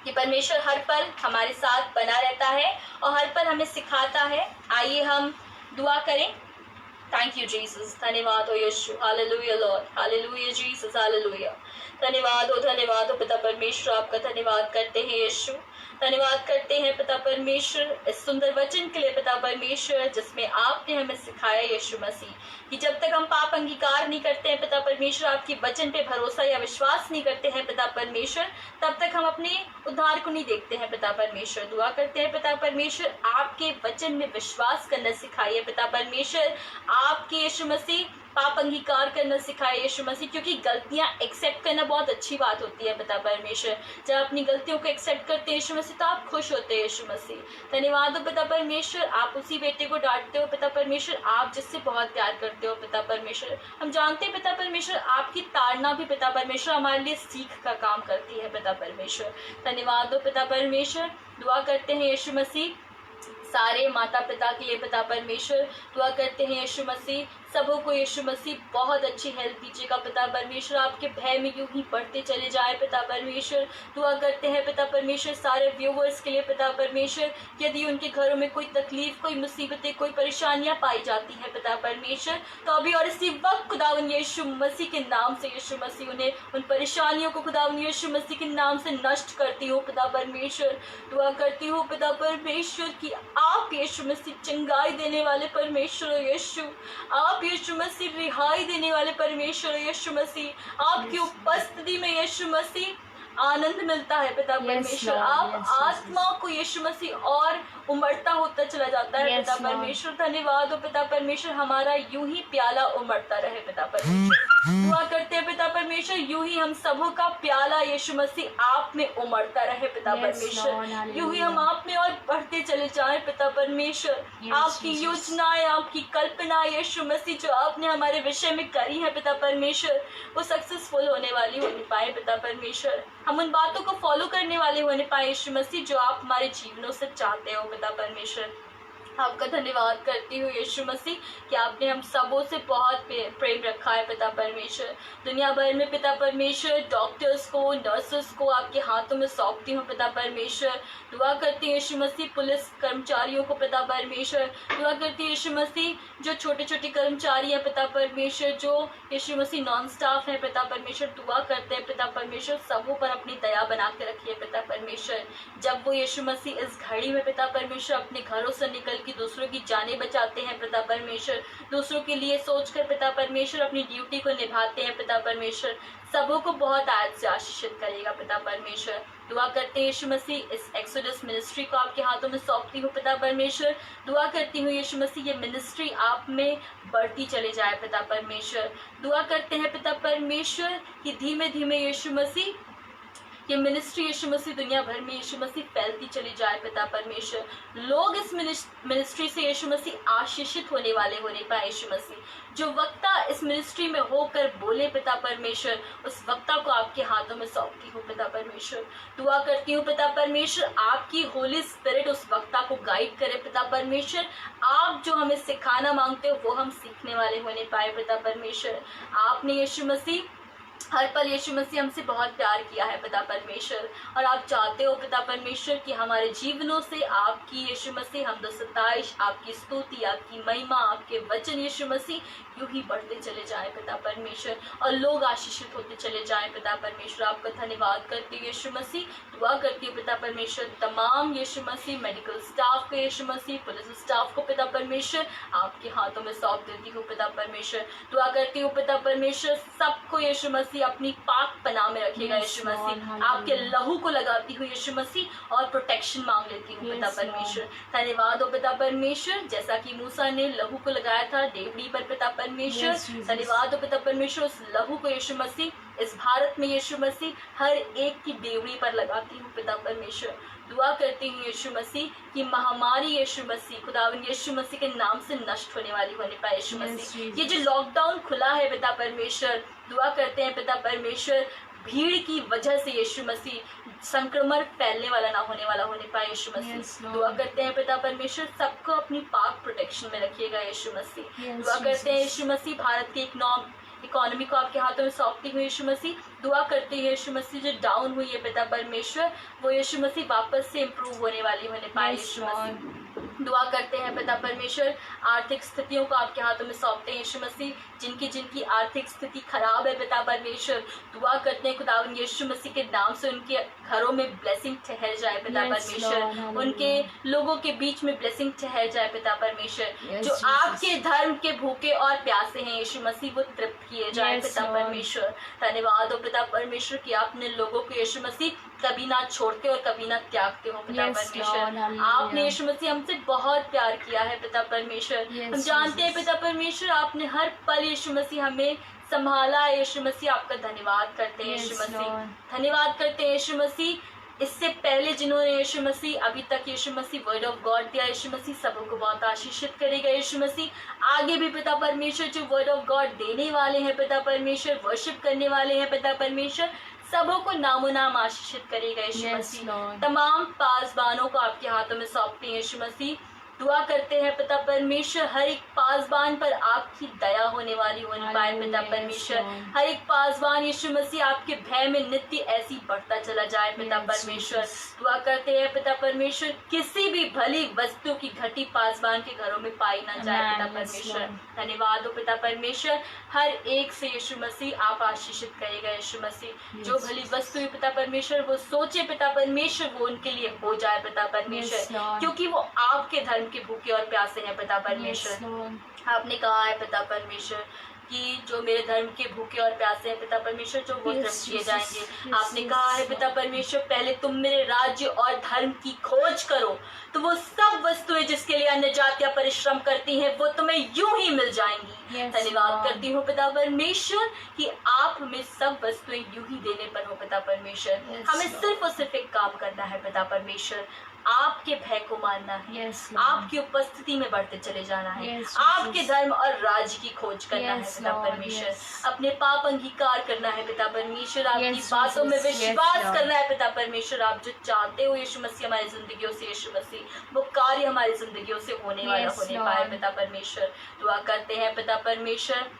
कि परमेश्वर हर पल हमारे साथ बना रहता है और हर पल हमें सिखाता है। आइए हम दुआ करें। Thank you Jesus. धन्यवाद हो यीशु। Hallelujah Lord, hallelujah Jesus, hallelujah. धन्यवाद हो पिता परमेश्वर, आपका धन्यवाद करते हैं यीशु। धन्यवाद करते हैं पिता परमेश्वर इस सुंदर वचन के लिए पिता परमेश्वर, जिसमें आपने हमें सिखाया यीशु मसीह कि जब तक हम पाप अंगीकार नहीं करते हैं पिता परमेश्वर, आपकी वचन पे भरोसा या विश्वास नहीं करते हैं पिता परमेश्वर, तब तक हम अपने उद्धार को नहीं देखते हैं पिता परमेश्वर। दुआ करते हैं पिता परमेश्वर, आपके वचन में विश्वास करना सिखाइए पिता परमेश्वर, आपके यीशु मसीह पाप अंगीकार करना सिखाए यीशु मसीह, क्योंकि गलतियां एक्सेप्ट करना बहुत अच्छी बात होती है पिता परमेश्वर। जब अपनी गलतियों को एक्सेप्ट करते हैं यीशु मसीह, तो आप खुश होते हैं यीशु मसीह। धन्यवाद हो पिता परमेश्वर, आप उसी बेटे को डांटते हो पिता परमेश्वर, आप जिससे बहुत प्यार करते हो पिता परमेश्वर। हम जानते हैं पिता परमेश्वर, आपकी ताड़ना भी पिता परमेश्वर हमारे लिए सीख का काम करती है पिता परमेश्वर। धन्यवाद हो पिता परमेश्वर। दुआ करते हैं यीशु मसीह सारे माता पिता के लिए पिता परमेश्वर, दुआ करते हैं यीशु मसीह सबों को यीशु मसीह बहुत अच्छी हेल्प दीजिएगा पिता परमेश्वर, आपके भय में यूं ही बढ़ते चले जाए पिता परमेश्वर। दुआ करते हैं पिता परमेश्वर सारे व्यूवर्स के लिए पिता परमेश्वर, यदि उनके घरों में कोई तकलीफ, कोई मुसीबतें, कोई परेशानियां पाई जाती हैं पिता परमेश्वर, तो अभी और इसी वक्त खुदावन यीशु मसीह के नाम से यीशु मसीह उन्हें उन परेशानियों को खुदावन यीशु मसीह के नाम से नष्ट करती हो पिता परमेश्वर। दुआ करती हूँ पिता परमेश्वर कि आप यीशु मसीह चंगाई देने वाले परमेश्वर हो यीशु, आप यीशु मसीह रिहाई देने वाले परमेश्वर यीशु मसीह, आपकी उपस्थिति में यीशु मसीह आनंद मिलता है पिता परमेश्वर। आप आत्मा को यीशु मसीह और उमड़ता होता चला जाता है पिता परमेश्वर। धन्यवाद हो पिता परमेश्वर, हमारा यूं ही प्याला उमड़ता रहे पिता परमेश्वर। दुआ करते हैं पिता परमेश्वर, यूं ही हम सबों का प्याला यीशु मसीह आप में उमड़ता रहे पिता परमेश्वर, यूं ही हम आप में और बढ़ते चले जाएं पिता परमेश्वर। आपकी योजनाएं, आपकी कल्पना यीशु मसीह जो आपने हमारे विषय में करी है पिता परमेश्वर, वो सक्सेसफुल होने वाली हो नहीं पाए पिता परमेश्वर। हम उन बातों को फॉलो करने वाले होने पाए यीशु मसीह जो आप हमारे जीवनों से चाहते हो पिता परमेश्वर। आपका धन्यवाद करती हूँ यीशु मसीह कि आपने हम सबों से बहुत प्रेम रखा है पिता परमेश्वर। दुनिया भर में पिता परमेश्वर डॉक्टर्स को, नर्सेस को आपके हाथों में सौंपती हूँ पिता परमेश्वर। दुआ करती हूँ यीशु मसीह पुलिस कर्मचारियों को पिता परमेश्वर, दुआ करती हूँ यीशु मसीह जो छोटे छोटे कर्मचारी हैं पिता परमेश्वर, जो यीशु मसीह नॉन स्टाफ है पिता परमेश्वर, दुआ करते हैं पिता परमेश्वर सबों पर अपनी दया बना के रखिए पिता परमेश्वर। जब वो यीशु मसीह इस घड़ी में पिता परमेश्वर अपने घरों से निकल कि दूसरों की जानें बचाते हैं पिता परमेश्वर, दूसरों के लिए सोचकर पिता परमेश्वर अपनी ड्यूटी को निभाते हैं पिता परमेश्वर, सबों को बहुत आयत से आशीषित करेगा पिता परमेश्वर। दुआ करते हैं यीशु मसीह इस एक्सोडस मिनिस्ट्री को आपके हाथों में सौंपती हूँ पिता परमेश्वर। दुआ करती हूँ यीशु मसीह ये मिनिस्ट्री आप में बढ़ती चले जाए पिता परमेश्वर। दुआ करते हैं पिता परमेश्वर कि धीमे धीमे यीशु मसीह ये मिनिस्ट्री यीशु मसीह दुनिया भर में यीशु मसीह फैलती चली जाए पिता परमेश्वर। लोग इस मिनिस्ट्री से यीशु मसीह आशीषित होने वाले होने पाए यीशु मसीह। जो वक्ता इस मिनिस्ट्री में होकर बोले पिता परमेश्वर, उस वक्ता को आपके हाथों में सौंपती हूँ पिता परमेश्वर। दुआ करती हूँ पिता परमेश्वर आपकी होली स्पिरिट उस वक्ता को गाइड करे पिता परमेश्वर। आप जो हमें सिखाना मांगते हो वो हम सीखने वाले होने पाए पिता परमेश्वर। आपने यीशु मसीह हर पल यीशु मसीह हमसे बहुत प्यार किया है पिता परमेश्वर, और आप चाहते हो पिता परमेश्वर कि हमारे जीवनों से आपकी यीशु मसीह हमद सताइश, आपकी स्तुति, आपकी महिमा, आपके वचन यीशु मसीह यूं ही बढ़ते चले जाए पिता परमेश्वर, और लोग आशीषित होते चले जाएं पिता परमेश्वर। आपका धन्यवाद करती हूँ यीशु मसीह। दुआ करती हूँ पिता परमेश्वर तमाम यीशु मसीह मेडिकल स्टाफ को यीशु मसीह, पुलिस स्टाफ को पिता परमेश्वर आपके हाथों में सौंप देती हूँ पिता परमेश्वर। दुआ करती हूँ पिता परमेश्वर सबको यीशु मसीह अपनी पाक पनाह में रखेगा यीशु मसीह। आपके लहू को लगाती हूँ यीशु मसीह और प्रोटेक्शन मांग लेती हूँ पिता परमेश्वर। धन्यवाद हो पिता परमेश्वर, जैसा कि मूसा ने लहू को लगाया था डेवड़ी पर पिता परमेश्वर, धन्यवाद हो पिता परमेश्वर उस लहू को यीशु मसीह इस भारत में यीशु मसीह हर एक की डेवड़ी पर लगाती हूँ पिता परमेश्वर। दुआ करती हूँ यीशु मसीह कि महामारी यीशु मसीह खुदावन यीशु मसीह के नाम से नष्ट होने वाली होने पाए यीशु मसीह। ये जो लॉकडाउन खुला है पिता परमेश्वर, दुआ करते हैं पिता परमेश्वर भीड़ की वजह से यीशु मसीह संक्रमण फैलने वाला ना होने वाला होने पाए यीशु मसीह। दुआ करते हैं पिता परमेश्वर सबको अपनी पाक प्रोटेक्शन में रखिएगा यीशु मसीह। दुआ करते हैं यीशु मसीह भारत की इकोनॉमी को आपके हाथों में सौंपती हुई यीशु मसीह। दुआ करते हैं यीशु मसीह जो डाउन हुई है पिता परमेश्वर, वो यीशु मसीह वापस से इम्प्रूव होने वाली होने पाए यीशु मसीह। दुआ करते हैं पिता परमेश्वर, आर्थिक स्थितियों को आपके हाथों में सौंपते हैं यीशु मसीह, जिनकी आर्थिक स्थिति खराब है पिता परमेश्वर, दुआ करते हैं खुदावन यीशु मसीह के नाम से उनके घरों में ब्लेसिंग ठहर जाए पिता परमेश्वर, उनके लोगों के बीच में ब्लेसिंग ठहर जाए पिता परमेश्वर, जो आपके धर्म के भूखे और प्यासे हैं यीशु मसीह, वो तृप्त किए जाए पिता परमेश्वर। धन्यवाद हो पिता परमेश्वर कि आपने लोगों को यीशु मसीह कभी ना छोड़ते और कभी ना त्यागते हो पिता परमेश्वर। आपने यीशु मसीह हमसे बहुत प्यार किया है पिता परमेश्वर। हम जानते हैं पिता परमेश्वर, आपने हर पल यीशु मसीह हमें संभाला है यीशु मसीह। आपका धन्यवाद करते हैं यीशु मसीह, धन्यवाद करते हैं यीशु मसीह। इससे पहले जिन्होंने यीशु मसीह अभी तक यीशु मसीह वर्ड ऑफ गॉड दिया, यीशु मसीह सबों को बहुत आशीषित करेगा यीशु मसीह। आगे भी पिता परमेश्वर जो वर्ड ऑफ गॉड देने वाले हैं पिता परमेश्वर, वर्शिप करने वाले हैं पिता परमेश्वर, सबों को नामो नाम आशीषित करेगा यीशु मसीह। तमाम पासबानों को आपके हाथों में सौंपते हैं यीशु मसीह। दुआ करते हैं पिता परमेश्वर, हर एक पासबान पर आपकी दया होने पाए पिता परमेश्वर। हर एक पासबान यीशु मसीह आपके भय में नित्य ऐसी बढ़ता चला जाए पिता परमेश्वर। दुआ करते हैं पिता परमेश्वर, किसी भी भली वस्तु की घटी पासबान के घरों में पाई ना जाए पिता परमेश्वर। धन्यवाद हो पिता परमेश्वर, हर एक से यीशु मसीह आप आशीषित करेगा यीशु मसीह। जो भली वस्तु है पिता परमेश्वर वो सोचे पिता परमेश्वर, वो उनके लिए हो जाए पिता परमेश्वर, क्योंकि वो आपके धर्म के भूखे और प्यासे हैं पिता परमेश्वर। आपने कहा है पिता परमेश्वर कि जो मेरे धर्म के भूखे और प्यासे हैं पिता परमेश्वर, जो वो तृप्त किए जाएंगे। आपने कहा है पिता परमेश्वर, पहले तुम मेरे राज्य और धर्म की खोज करो तो वो सब वस्तुएं जिसके लिए अन्य जातियां परिश्रम करती हैं वो तुम्हें यूं ही मिल जाएंगी। धन्यवाद करती हूँ पिता परमेश्वर कि आप हमें सब वस्तुएं यूं ही देने पर हो पिता परमेश्वर। हमें सिर्फ और सिर्फ एक काम करना है पिता परमेश्वर, आपके भय को मानना है, आपकी उपस्थिति में बढ़ते चले जाना है, आपके धर्म और राज्य की खोज करना है पिता परमेश्वर, अपने पाप अंगीकार करना है पिता परमेश्वर, आपकी बातों में विश्वास करना है पिता परमेश्वर। आप जो चाहते हो यीशु मसीह हमारी जिंदगियों से यीशु मसीह, वो कार्य हमारी जिंदगियों से होने पाए पिता परमेश्वर। दुआ करते हैं पिता परमेश्वर,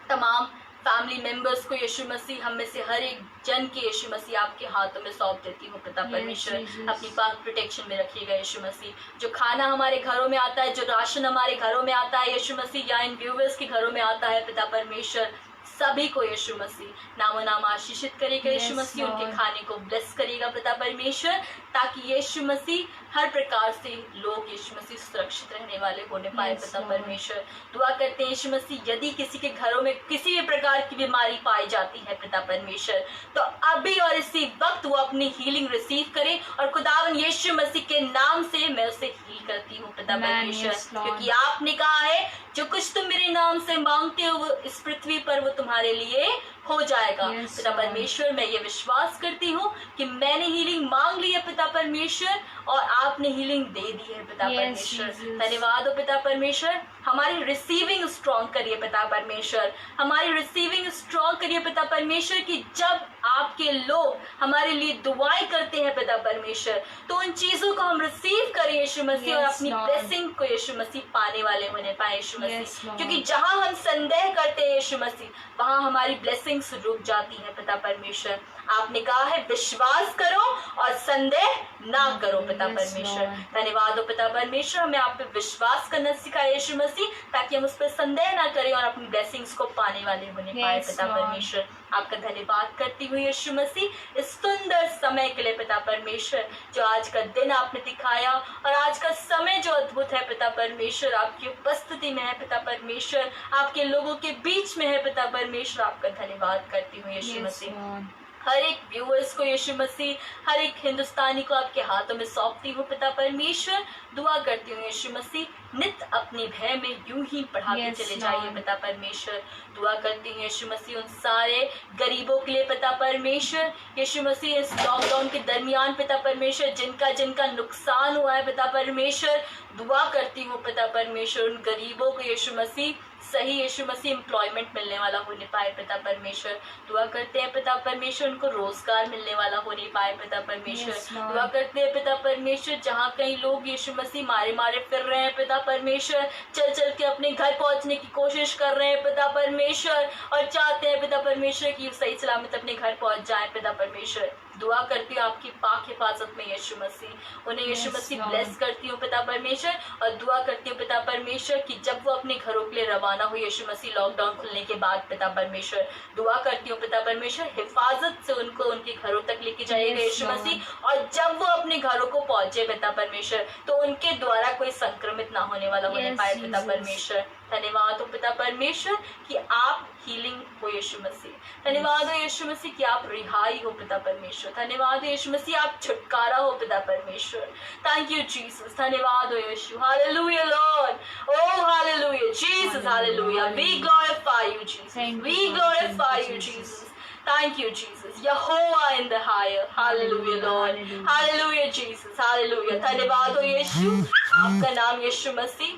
तमाम फैमिली मेंबर्स को यीशु मसीह, हम में से हर एक जन के यीशु मसीह आपके हाथों में सौंप देती हूँ पिता परमेश्वर। अपनी पाक प्रोटेक्शन में रखिएगा यीशु मसीह। जो खाना हमारे घरों में आता है, जो राशन हमारे घरों में आता है यीशु मसीह, या इन व्यूवर्स के घरों में आता है पिता परमेश्वर, सभी को यीशु मसीह नामो नाम आशीषित करेगा यीशु मसीह। उनके खाने को ब्लेस करेगा पिता परमेश्वर, ताकि यीशु मसीह हर प्रकार से लोग यीशु मसीह सुरक्षित रहने वाले होने पाए पिता परमेश्वर। दुआ करते हैं यीशु मसीह, यदि किसी के घरों में किसी भी प्रकार की बीमारी पाई जाती है पिता परमेश्वर, तो अभी और इसी वक्त वो अपनी हीलिंग रिसीव करे, और खुदावन यीशु मसीह के नाम से मैं उसे हील करती हूँ पिता परमेश्वर, क्योंकि आपने कहा है जो कुछ तुम मेरे नाम से मांगते हो वो इस पृथ्वी पर वो तुम्हारे लिए हो जाएगा पिता परमेश्वर। मैं ये विश्वास करती हूँ कि मैंने हीलिंग मांग ली है पिता परमेश्वर, और आपने हीलिंग दे दी है पिता परमेश्वर। धन्यवाद हो पिता परमेश्वर, हमारी रिसीविंग स्ट्रॉन्ग करिए पिता परमेश्वर, हमारी रिसीविंग स्ट्रॉन्ग करिए पिता परमेश्वर, कि जब आपके लोग हमारे लिए दुआएं करते हैं पिता परमेश्वर, तो उन चीजों को हम रिसीव करें यीशु मसीह, और अपनी ब्लेसिंग को यीशु मसीह पाने वाले होने पाए यीशु मसीह। क्योंकि जहां हम संदेह करते हैं यीशु मसीह, वहां हमारी ब्लेसिंग्स रुक जाती है पिता परमेश्वर। आपने कहा है विश्वास करो और संदेह ना करो पिता परमेश्वर। धन्यवाद हो पिता परमेश्वर, हमें आप पे विश्वास करना सिखाए यीशु मसीह, ताकि हम उस पर संदेह ना करें और अपनी ब्लेसिंग्स को पाने वाले होने पाए पिता परमेश्वर। आपका धन्यवाद करती हुई यीशु मसीह इस सुंदर समय के लिए पिता परमेश्वर, जो आज का दिन आपने दिखाया और आज का समय जो अद्भुत है पिता परमेश्वर, आपकी उपस्थिति में है पिता परमेश्वर, आपके लोगों के बीच में है पिता परमेश्वर। आपका धन्यवाद करती हुई यीशु मसीह, हर एक व्यूअर्स को यीशु मसीह, हर एक हिंदुस्तानी को आपके हाथों में सौंपती हूँ पिता परमेश्वर। दुआ करती हूँ यीशु मसीह नित्य अपने भय में यूं ही बढ़ाते चले जाइए पिता परमेश्वर। दुआ करती हूँ यीशु मसीह उन सारे गरीबों के लिए पिता परमेश्वर, यीशु मसीह इस लॉकडाउन के दरमियान पिता परमेश्वर जिनका नुकसान हुआ है पिता परमेश्वर, दुआ करती हूँ पिता परमेश्वर उन गरीबों को यीशु मसीह सही यीशु मसीह एम्प्लॉयमेंट मिलने वाला होने पाए पिता परमेश्वर। दुआ करते हैं पिता परमेश्वर उनको रोजगार मिलने वाला होने पाए पिता परमेश्वर। दुआ करते हैं पिता परमेश्वर जहाँ कई लोग यीशु मसीह मारे फिर रहे हैं पिता परमेश्वर, चल के अपने घर पहुंचने की कोशिश कर रहे हैं पिता परमेश्वर, और चाहते हैं पिता परमेश्वर कि सही सलामत अपने घर पहुंच जाए पिता परमेश्वर। दुआ करती हूँ आपकी पाक हिफाजत में यीशु मसीह, उन्हें यीशु Yes, मसीह Lord. ब्लेस करती हूँ पिता परमेश्वर, और दुआ करती हूँ पिता परमेश्वर कि जब वो अपने घरों के लिए रवाना हो यीशु मसीह लॉकडाउन खुलने के बाद पिता परमेश्वर, दुआ करती हूँ पिता परमेश्वर हिफाजत से उनको उनके घरों तक लेके जाइएगा Yes, यीशु Lord. मसीह, और जब वो अपने घरों को पहुंचे पिता परमेश्वर तो उनके द्वारा कोई संक्रमित ना होने वाला होने Yes, पाए पिता Jesus. परमेश्वर। धन्यवाद हो पिता परमेश्वर कि आप हीलिंग हो यीशु मसीह, धन्यवाद हो यीशु मसीह कि आप रिहाई हो पिता परमेश्वर, धन्यवाद हो यीशु मसीह आप छुटकारा हो पिता परमेश्वर। थैंक यू जीसस, धन्यवाद हो यीशु, hallelujah Lord, oh hallelujah Jesus, hallelujah, we glorify you Jesus, Thank you, we Lord. Glorify Thank you you, Jesus, thank you Jesus, यहोवा in the higher, hallelujah Lord, Hallelujah. Hallelujah Jesus, hallelujah, धन्यवाद हो यीशु, आपका नाम यीशु मसीह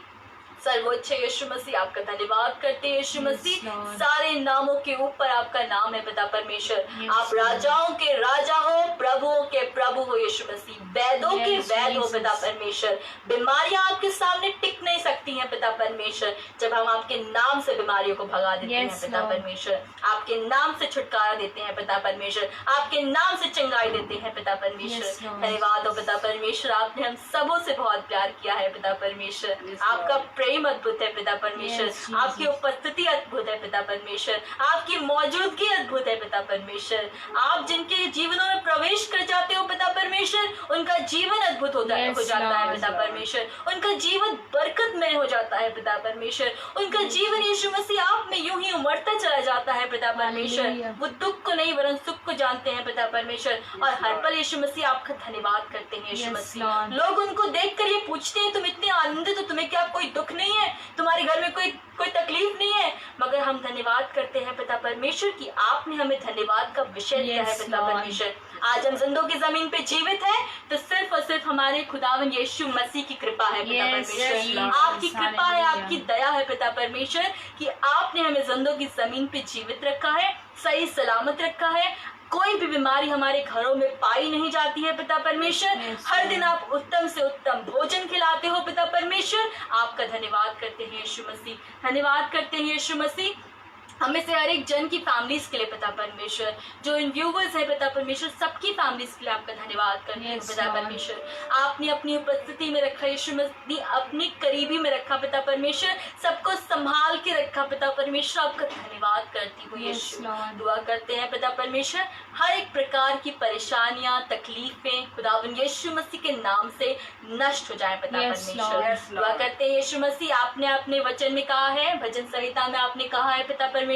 सर्वोच्च यीशु मसीह, आपका धन्यवाद करते हैं यीशु Yes, मसीह, Lord. सारे नामों के ऊपर आपका नाम है पिता परमेश्वर, Yes, आप Lord. राजाओं के राजा हो, प्रभुओं के प्रभु हो यीशु मसीह, वैदों के Yes, वैद हो Jesus. पिता परमेश्वर, बीमारियां आपके सामने टिक नहीं सकती हैं पिता परमेश्वर, जब हम आपके नाम से बीमारियों को भगा देते हैं Yes, पिता Lord. परमेश्वर, आपके नाम से छुटकारा देते हैं पिता परमेश्वर, आपके नाम से चंगाई देते हैं पिता परमेश्वर। Yes, Lord. धन्यवाद हो पिता परमेश्वर, आपने हम सबों से बहुत प्यार किया है पिता परमेश्वर, Yes, आपका Lord. प्रेम अद्भुत है पिता परमेश्वर, Yes, Jesus. आपकी उपस्थिति अद्भुत है पिता परमेश्वर, आपकी मौजूदगी अद्भुत है पिता परमेश्वर, आप जिनके जीवनों में प्रवेश कर जाते हो पिता परमेश्वर उनका जीवन अद्भुत होता है, Yes, हो जाता है Lord. पिता परमेश्वर, उनका जीवन बरकतमय हो जाता है पिता परमेश्वर, उनका जीवन यीशु मसीह आप में यूं ही उमड़ता चला जाता है पिता परमेश्वर, Hallelujah. वो दुख को नहीं वरन सुख को जानते हैं पिता परमेश्वर, और हर Lord. पल यीशु मसीह आपका धन्यवाद करते हैं यीशु Yes, मसीह। Lord. लोग उनको देखकर ये पूछते हैं तुम इतने आनंदित हो, तुम्हें क्या कोई दुख नहीं है, तुम्हारे घर में कोई तकलीफ नहीं है, मगर हम धन्यवाद करते हैं पिता परमेश्वर कि आपने हमें धन्यवाद का विषय दिया है Yes, पिता Lord. परमेश्वर। आज हम जिंदों की जमीन पे जीवित है तो सिर्फ और सिर्फ हमारे खुदावन यीशु मसीह की कृपा है पिता Yes, परमेश्वर, Jesus. आपकी कृपा है, Hallelujah. आपकी दया है पिता परमेश्वर कि आपने हमें जिंदों की जमीन पे जीवित रखा है, सही सलामत रखा है, कोई भी बीमारी हमारे घरों में पाई नहीं जाती है पिता परमेश्वर। Yes, हर दिन Lord. आप उत्तम से उत्तम भोजन खिलाते हो पिता परमेश्वर, आपका धन्यवाद करते हैं यीशु मसीह, धन्यवाद करते हैं यीशु मसीह। हमें से हर एक जन की फैमिलीज के लिए पिता परमेश्वर, जो इन व्यूवर्स है पिता परमेश्वर, सबकी फैमिलीज के लिए आपका धन्यवाद करते हैं Yes, पिता Lord. परमेश्वर। आपने अपनी उपस्थिति में रखा यीशु मसीह, अपनी करीबी में रखा पिता परमेश्वर, सबको संभाल के रखा पिता परमेश्वर, आपका धन्यवाद करती हूँ Yes, यीशु। Lord. दुआ करते हैं पिता परमेश्वर हर एक प्रकार की परेशानियां तकलीफें खुदावन यीशु मसीह के नाम से नष्ट हो जाए पिता Yes, परमेश्वर। Lord. Yes, Lord. दुआ करते हैं यीशु मसीह, आपने अपने वचन में कहा है, भजन संहिता में आपने कहा है पिता परमेश्वर,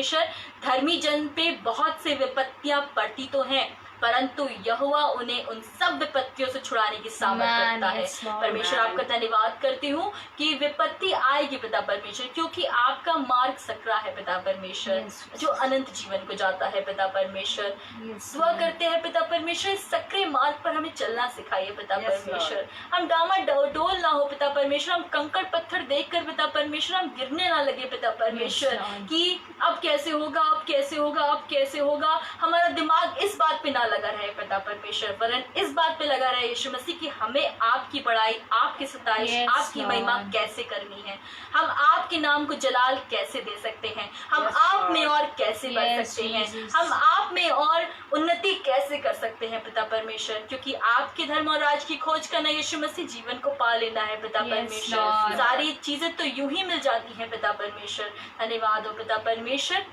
धर्मी जन पे बहुत से विपत्तियां पड़ती तो हैं परंतु यहोवा उन्हें उन सब विपत्तियों से छुड़ाने की सामर्थ Amen. रखता है। Yes, Lord. परमेश्वर Amen. आपका धन्यवाद करती हूँ कि विपत्ति आएगी पिता परमेश्वर, क्योंकि आपका मार्ग सकरा है पिता परमेश्वर, Yes. जो अनंत जीवन को जाता है पिता परमेश्वर। Yes, दुआ Lord. करते हैं पिता परमेश्वर इस सक्रिय मार्ग पर हमें चलना सिखाइए पिता Yes, परमेश्वर, हम डामाडोल ना हो पिता परमेश्वर, हम कंकड़ पत्थर देखकर पिता परमेश्वर हम गिरने ना लगे पिता परमेश्वर Yes, Lord. कि अब कैसे होगा, अब कैसे होगा, अब कैसे होगा। हमारा दिमाग इस बात पे ना लगा रहे पिता परमेश्वर, वरन इस बात पे लगा रहे यीशु मसीह कि हमें आपकी बड़ाई, आपकी सताइश, Yes, आपकी Lord. महिमा कैसे करनी है, हम आपके नाम को जलाल कैसे दे सकते हैं, हम Yes, आप Lord. में और कैसे बढ़ Yes, सकते हैं, Jesus. हम आप में और उन्नति कैसे कर सकते हैं पिता परमेश्वर, क्योंकि आपके धर्म और राज की खोज करना यीशु मसीह जीवन को पा लेना है पिता Yes, परमेश्वर। Lord. सारी चीजें तो यूं ही मिल जाती हैं पिता परमेश्वर। धन्यवाद हो पिता परमेश्वर,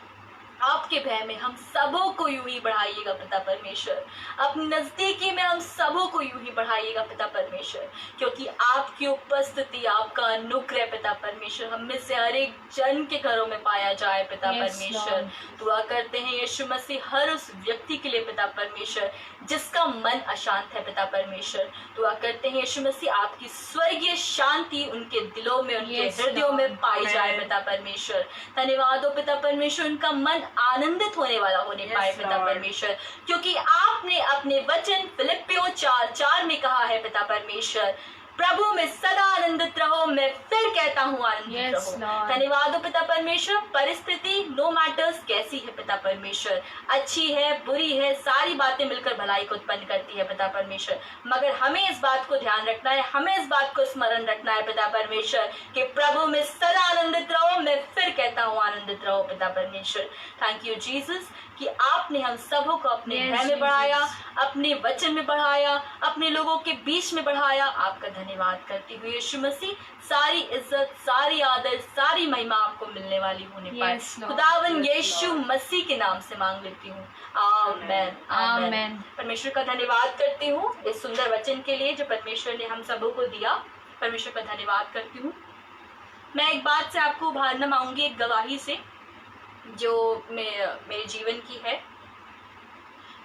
आपके भय में हम सबों को यूं ही बढ़ाइएगा पिता परमेश्वर, अपनी नजदीकी में हम सबों को यूं ही बढ़ाइएगा पिता परमेश्वर, क्योंकि आपकी उपस्थिति, आपका अनुग्रह पिता परमेश्वर हम में से हर एक जन के घरों में पाया जाए पिता Yes, परमेश्वर। Lord. दुआ करते हैं यीशु मसीह हर उस व्यक्ति के लिए पिता परमेश्वर जिसका मन अशांत है पिता परमेश्वर। दुआ करते हैं यीशु मसीह आपकी स्वर्गीय शांति उनके दिलों में, उनके Yes, हृदयों में Lord. पाई जाए Amen. पिता परमेश्वर। धन्यवाद हो पिता परमेश्वर, उनका मन आनंदित होने वाला होने Yes, पाए पिता Lord. परमेश्वर, क्योंकि आपने अपने वचन फिलिप्पियों 4:4 में कहा है पिता परमेश्वर, प्रभु में सदा आनंदित रहो। मैं फिर कहता हूँ आनंदित Yes, रहो। Lord. धन्यवाद हो पिता परमेश्वर। परिस्थिति नो मैटर्स कैसी है पिता परमेश्वर, अच्छी है बुरी है, सारी बातें मिलकर भलाई को उत्पन्न करती है पिता परमेश्वर, मगर हमें इस बात को ध्यान रखना है, हमें इस बात को स्मरण रखना है पिता परमेश्वर कि प्रभु में सदा आनंदित रहो। मैं फिर कहता हूँ आनंदित रहो पिता परमेश्वर। थैंक यू जीसस कि आपने हम सबों को अपने Yes, भय में बढ़ाया, Jesus. अपने वचन में बढ़ाया, अपने लोगों के बीच में बढ़ाया। आपका धन्यवाद करती हुई यीशु मसीह, सारी इज्जत, सारी आदर, सारी महिमा आपको मिलने वाली होने पाए। Yes, Lord. खुदावन यीशु मसीह के नाम से मांग लेती हूँ, आमेन आमेन। Amen. परमेश्वर का धन्यवाद करती हूँ इस सुंदर वचन के लिए जो परमेश्वर ने हम सबों को दिया। परमेश्वर का धन्यवाद करती हूँ। मैं एक बात से आपको उभारना मांगूंगी, एक गवाही से जो मेरे जीवन की है।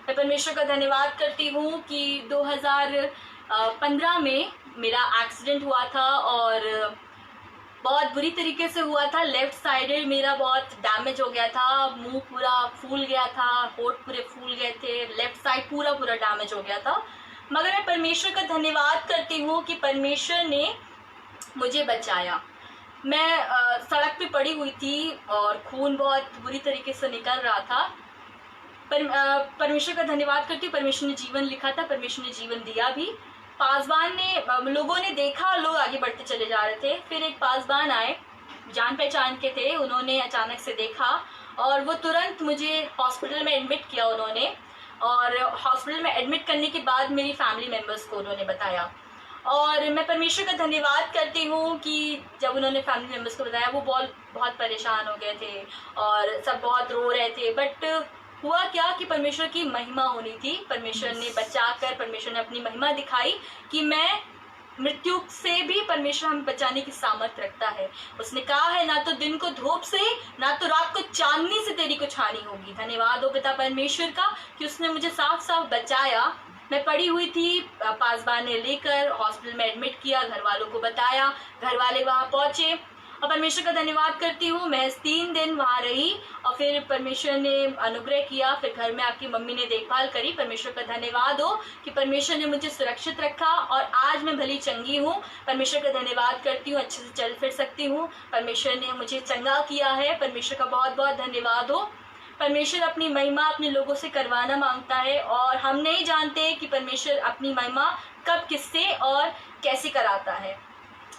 मैं परमेश्वर का धन्यवाद करती हूँ कि 2015 में मेरा एक्सीडेंट हुआ था और बहुत बुरी तरीके से हुआ था। लेफ्ट साइडेड मेरा बहुत डैमेज हो गया था, मुंह पूरा फूल गया था, होठ पूरे फूल गए थे, लेफ्ट साइड पूरा डैमेज हो गया था। मगर मैं परमेश्वर का धन्यवाद करती हूँ कि परमेश्वर ने मुझे बचाया। मैं सड़क पे पड़ी हुई थी और खून बहुत बुरी तरीके से निकल रहा था। परमेश्वर का धन्यवाद करती हूँ, परमेश्वर ने जीवन लिखा था, परमेश्वर ने जीवन दिया भी। पासवान ने, लोगों ने देखा, लोग आगे बढ़ते चले जा रहे थे। फिर एक पासवान आए, जान पहचान के थे, उन्होंने अचानक से देखा और वो तुरंत मुझे हॉस्पिटल में एडमिट किया उन्होंने। और हॉस्पिटल में एडमिट करने के बाद मेरी फैमिली मेम्बर्स को उन्होंने बताया और मैं परमेश्वर का धन्यवाद करती हूँ कि जब उन्होंने फैमिली मेम्बर्स को बताया वो बहुत परेशान हो गए थे और सब बहुत रो रहे थे। बट हुआ क्या कि परमेश्वर की महिमा होनी थी। परमेश्वर ने बचाकर, परमेश्वर ने अपनी महिमा दिखाई कि मैं मृत्यु से भी परमेश्वर हमें बचाने की सामर्थ रखता है। उसने कहा है ना तो दिन को धूप से, ना तो रात को चांदनी से तेरी कुछ हानि होगी। धन्यवाद हो पिता परमेश्वर का कि उसने मुझे साफ साफ बचाया। मैं पड़ी हुई थी, पासवान ने लेकर हॉस्पिटल में एडमिट किया, घर वालों को बताया, घर वाले वहाँ पहुँचे और परमेश्वर का धन्यवाद करती हूँ। महज 3 दिन वहाँ रही और फिर परमेश्वर ने अनुग्रह किया। फिर घर में आके मम्मी ने देखभाल करी। परमेश्वर का धन्यवाद हो कि परमेश्वर ने मुझे सुरक्षित रखा और आज मैं भली चंगी हूँ। परमेश्वर का धन्यवाद करती हूँ, अच्छे से चल फिर सकती हूँ। परमेश्वर ने मुझे चंगा किया है। परमेश्वर का बहुत बहुत धन्यवाद हो। परमेश्वर अपनी महिमा अपने लोगों से करवाना मांगता है और हम नहीं जानते कि परमेश्वर अपनी महिमा कब, किससे और कैसे कराता है।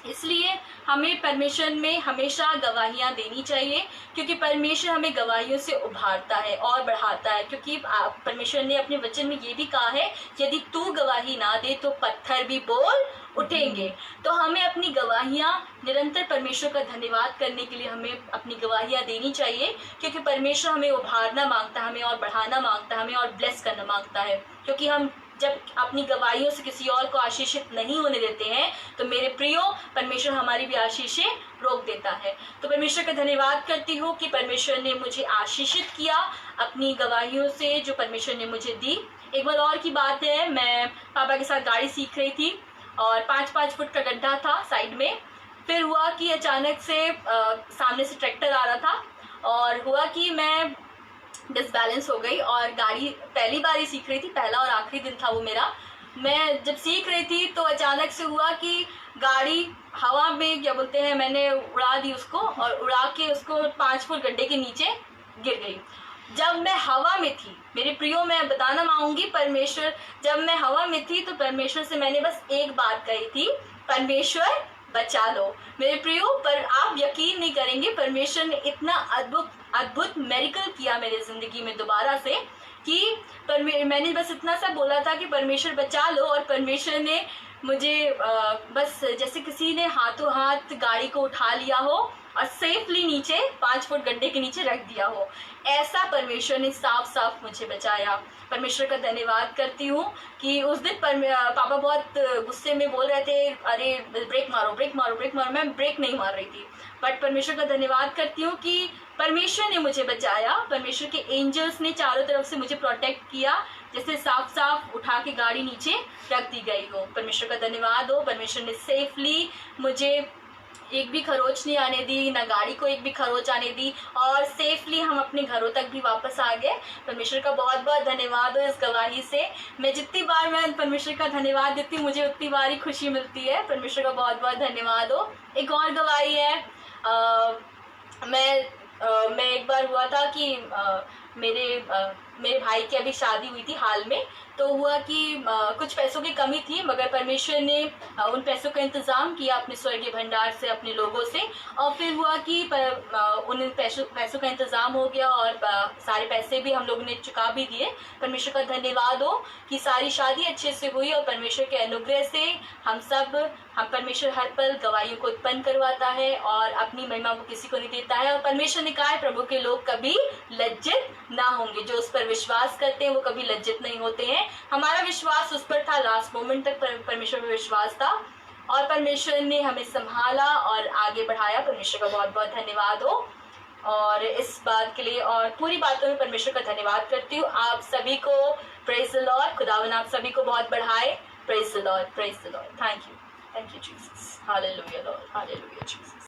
इसलिए हमें परमेश्वर में हमेशा गवाहियां देनी चाहिए क्योंकि परमेश्वर हमें गवाहियों से उभारता है और बढ़ाता है। क्योंकि परमेश्वर ने अपने वचन में ये भी कहा है, यदि तू गवाही ना दे तो पत्थर भी बोल उठेंगे। तो हमें अपनी गवाहियां निरंतर परमेश्वर का धन्यवाद करने के लिए हमें अपनी गवाहियां देनी चाहिए क्योंकि परमेश्वर हमें उभारना मांगता है, हमें और बढ़ाना मांगता है, हमें और ब्लेस करना मांगता है। क्योंकि हम जब अपनी गवाहियों से किसी और को आशीषित नहीं होने देते हैं तो मेरे प्रियो, परमेश्वर हमारी भी आशीषें रोक देता है। तो परमेश्वर का धन्यवाद करती हूँ कि परमेश्वर ने मुझे आशीषित किया अपनी गवाहियों से जो परमेश्वर ने मुझे दी। एक बार और की बात है, मैं पापा के साथ गाड़ी सीख रही थी और 5-5 फुट का गड्ढा था साइड में। फिर हुआ कि अचानक से सामने से ट्रैक्टर आ रहा था और हुआ कि मैं डिसबैलेंस हो गई और गाड़ी पहली बार ही सीख रही थी, पहला और आखिरी दिन था वो मेरा। मैं जब सीख रही थी तो अचानक से हुआ कि गाड़ी हवा में, क्या बोलते हैं, मैंने उड़ा दी उसको और उड़ा के उसको 5 फुट गड्ढे के नीचे गिर गई। जब मैं हवा में थी, मेरे प्रियो, मैं बताना मांगूंगी, परमेश्वर, जब मैं हवा में थी तो परमेश्वर से मैंने बस एक बात कही थी, परमेश्वर बचा लो। मेरे प्रियो, पर आप यकीन नहीं करेंगे, परमेश्वर ने इतना अद्भुत मेरिकल किया मेरी जिंदगी में दोबारा से कि मैंने बस इतना सा बोला था कि परमेश्वर बचा लो और परमेश्वर ने मुझे बस जैसे किसी ने हाथों हाथ गाड़ी को उठा लिया हो और सेफली नीचे 5 फुट गड्ढे के नीचे रख दिया हो। ऐसा परमेश्वर ने साफ साफ मुझे बचाया। परमेश्वर का धन्यवाद करती हूँ कि उस दिन पापा बहुत गुस्से में बोल रहे थे, अरे ब्रेक मारो ब्रेक मारो ब्रेक मारो। मैं ब्रेक नहीं मार रही थी, बट परमेश्वर का धन्यवाद करती हूँ कि परमेश्वर ने मुझे बचाया। परमेश्वर के एंजल्स ने चारों तरफ से मुझे प्रोटेक्ट किया, जैसे साफ साफ उठा के गाड़ी नीचे रख दी गई हो। परमेश्वर का धन्यवाद हो। परमेश्वर ने सेफली मुझे एक भी खरोच नहीं आने दी, ना गाड़ी को एक भी खरोच आने दी, और सेफली हम अपने घरों तक भी वापस आ गए। परमेश्वर का बहुत बहुत धन्यवाद हो इस गवाही से। मैं जितनी बार मैं परमेश्वर का धन्यवाद देती हूँ, मुझे उतनी बार ही खुशी मिलती है। परमेश्वर का बहुत बहुत धन्यवाद हो। एक और गवाही है, मैं एक बार हुआ था कि मेरे भाई की अभी शादी हुई थी हाल में। तो हुआ कि कुछ पैसों की कमी थी, मगर परमेश्वर ने उन पैसों का इंतजाम किया अपने स्वर्गीय भंडार से, अपने लोगों से। और फिर हुआ कि उन पैसों का इंतजाम हो गया और सारे पैसे भी हम लोगों ने चुका भी दिए। परमेश्वर का धन्यवाद हो कि सारी शादी अच्छे से हुई, और परमेश्वर के अनुग्रह से हम परमेश्वर हर पल गवाहियों को उत्पन्न करवाता है और अपनी महिमा वो किसी को नहीं देता है। और परमेश्वर ने कहा है, प्रभु के लोग कभी लज्जित ना होंगे। जो उस पर विश्वास करते हैं वो कभी लज्जित नहीं होते हैं। हमारा विश्वास उस पर था, लास्ट मोमेंट तक परमेश्वर पर विश्वास था, और परमेश्वर ने हमें संभाला और आगे बढ़ाया। परमेश्वर का बहुत बहुत धन्यवाद हो। और इस बात के लिए और पूरी बातों में परमेश्वर का धन्यवाद करती हूँ। आप सभी को प्रेज द लॉर्ड। खुदावन आप सभी को बहुत बढ़ाए। Praise the Lord, praise the Lord. Thank you Jesus. Hallelujah Lord, hallelujah Jesus.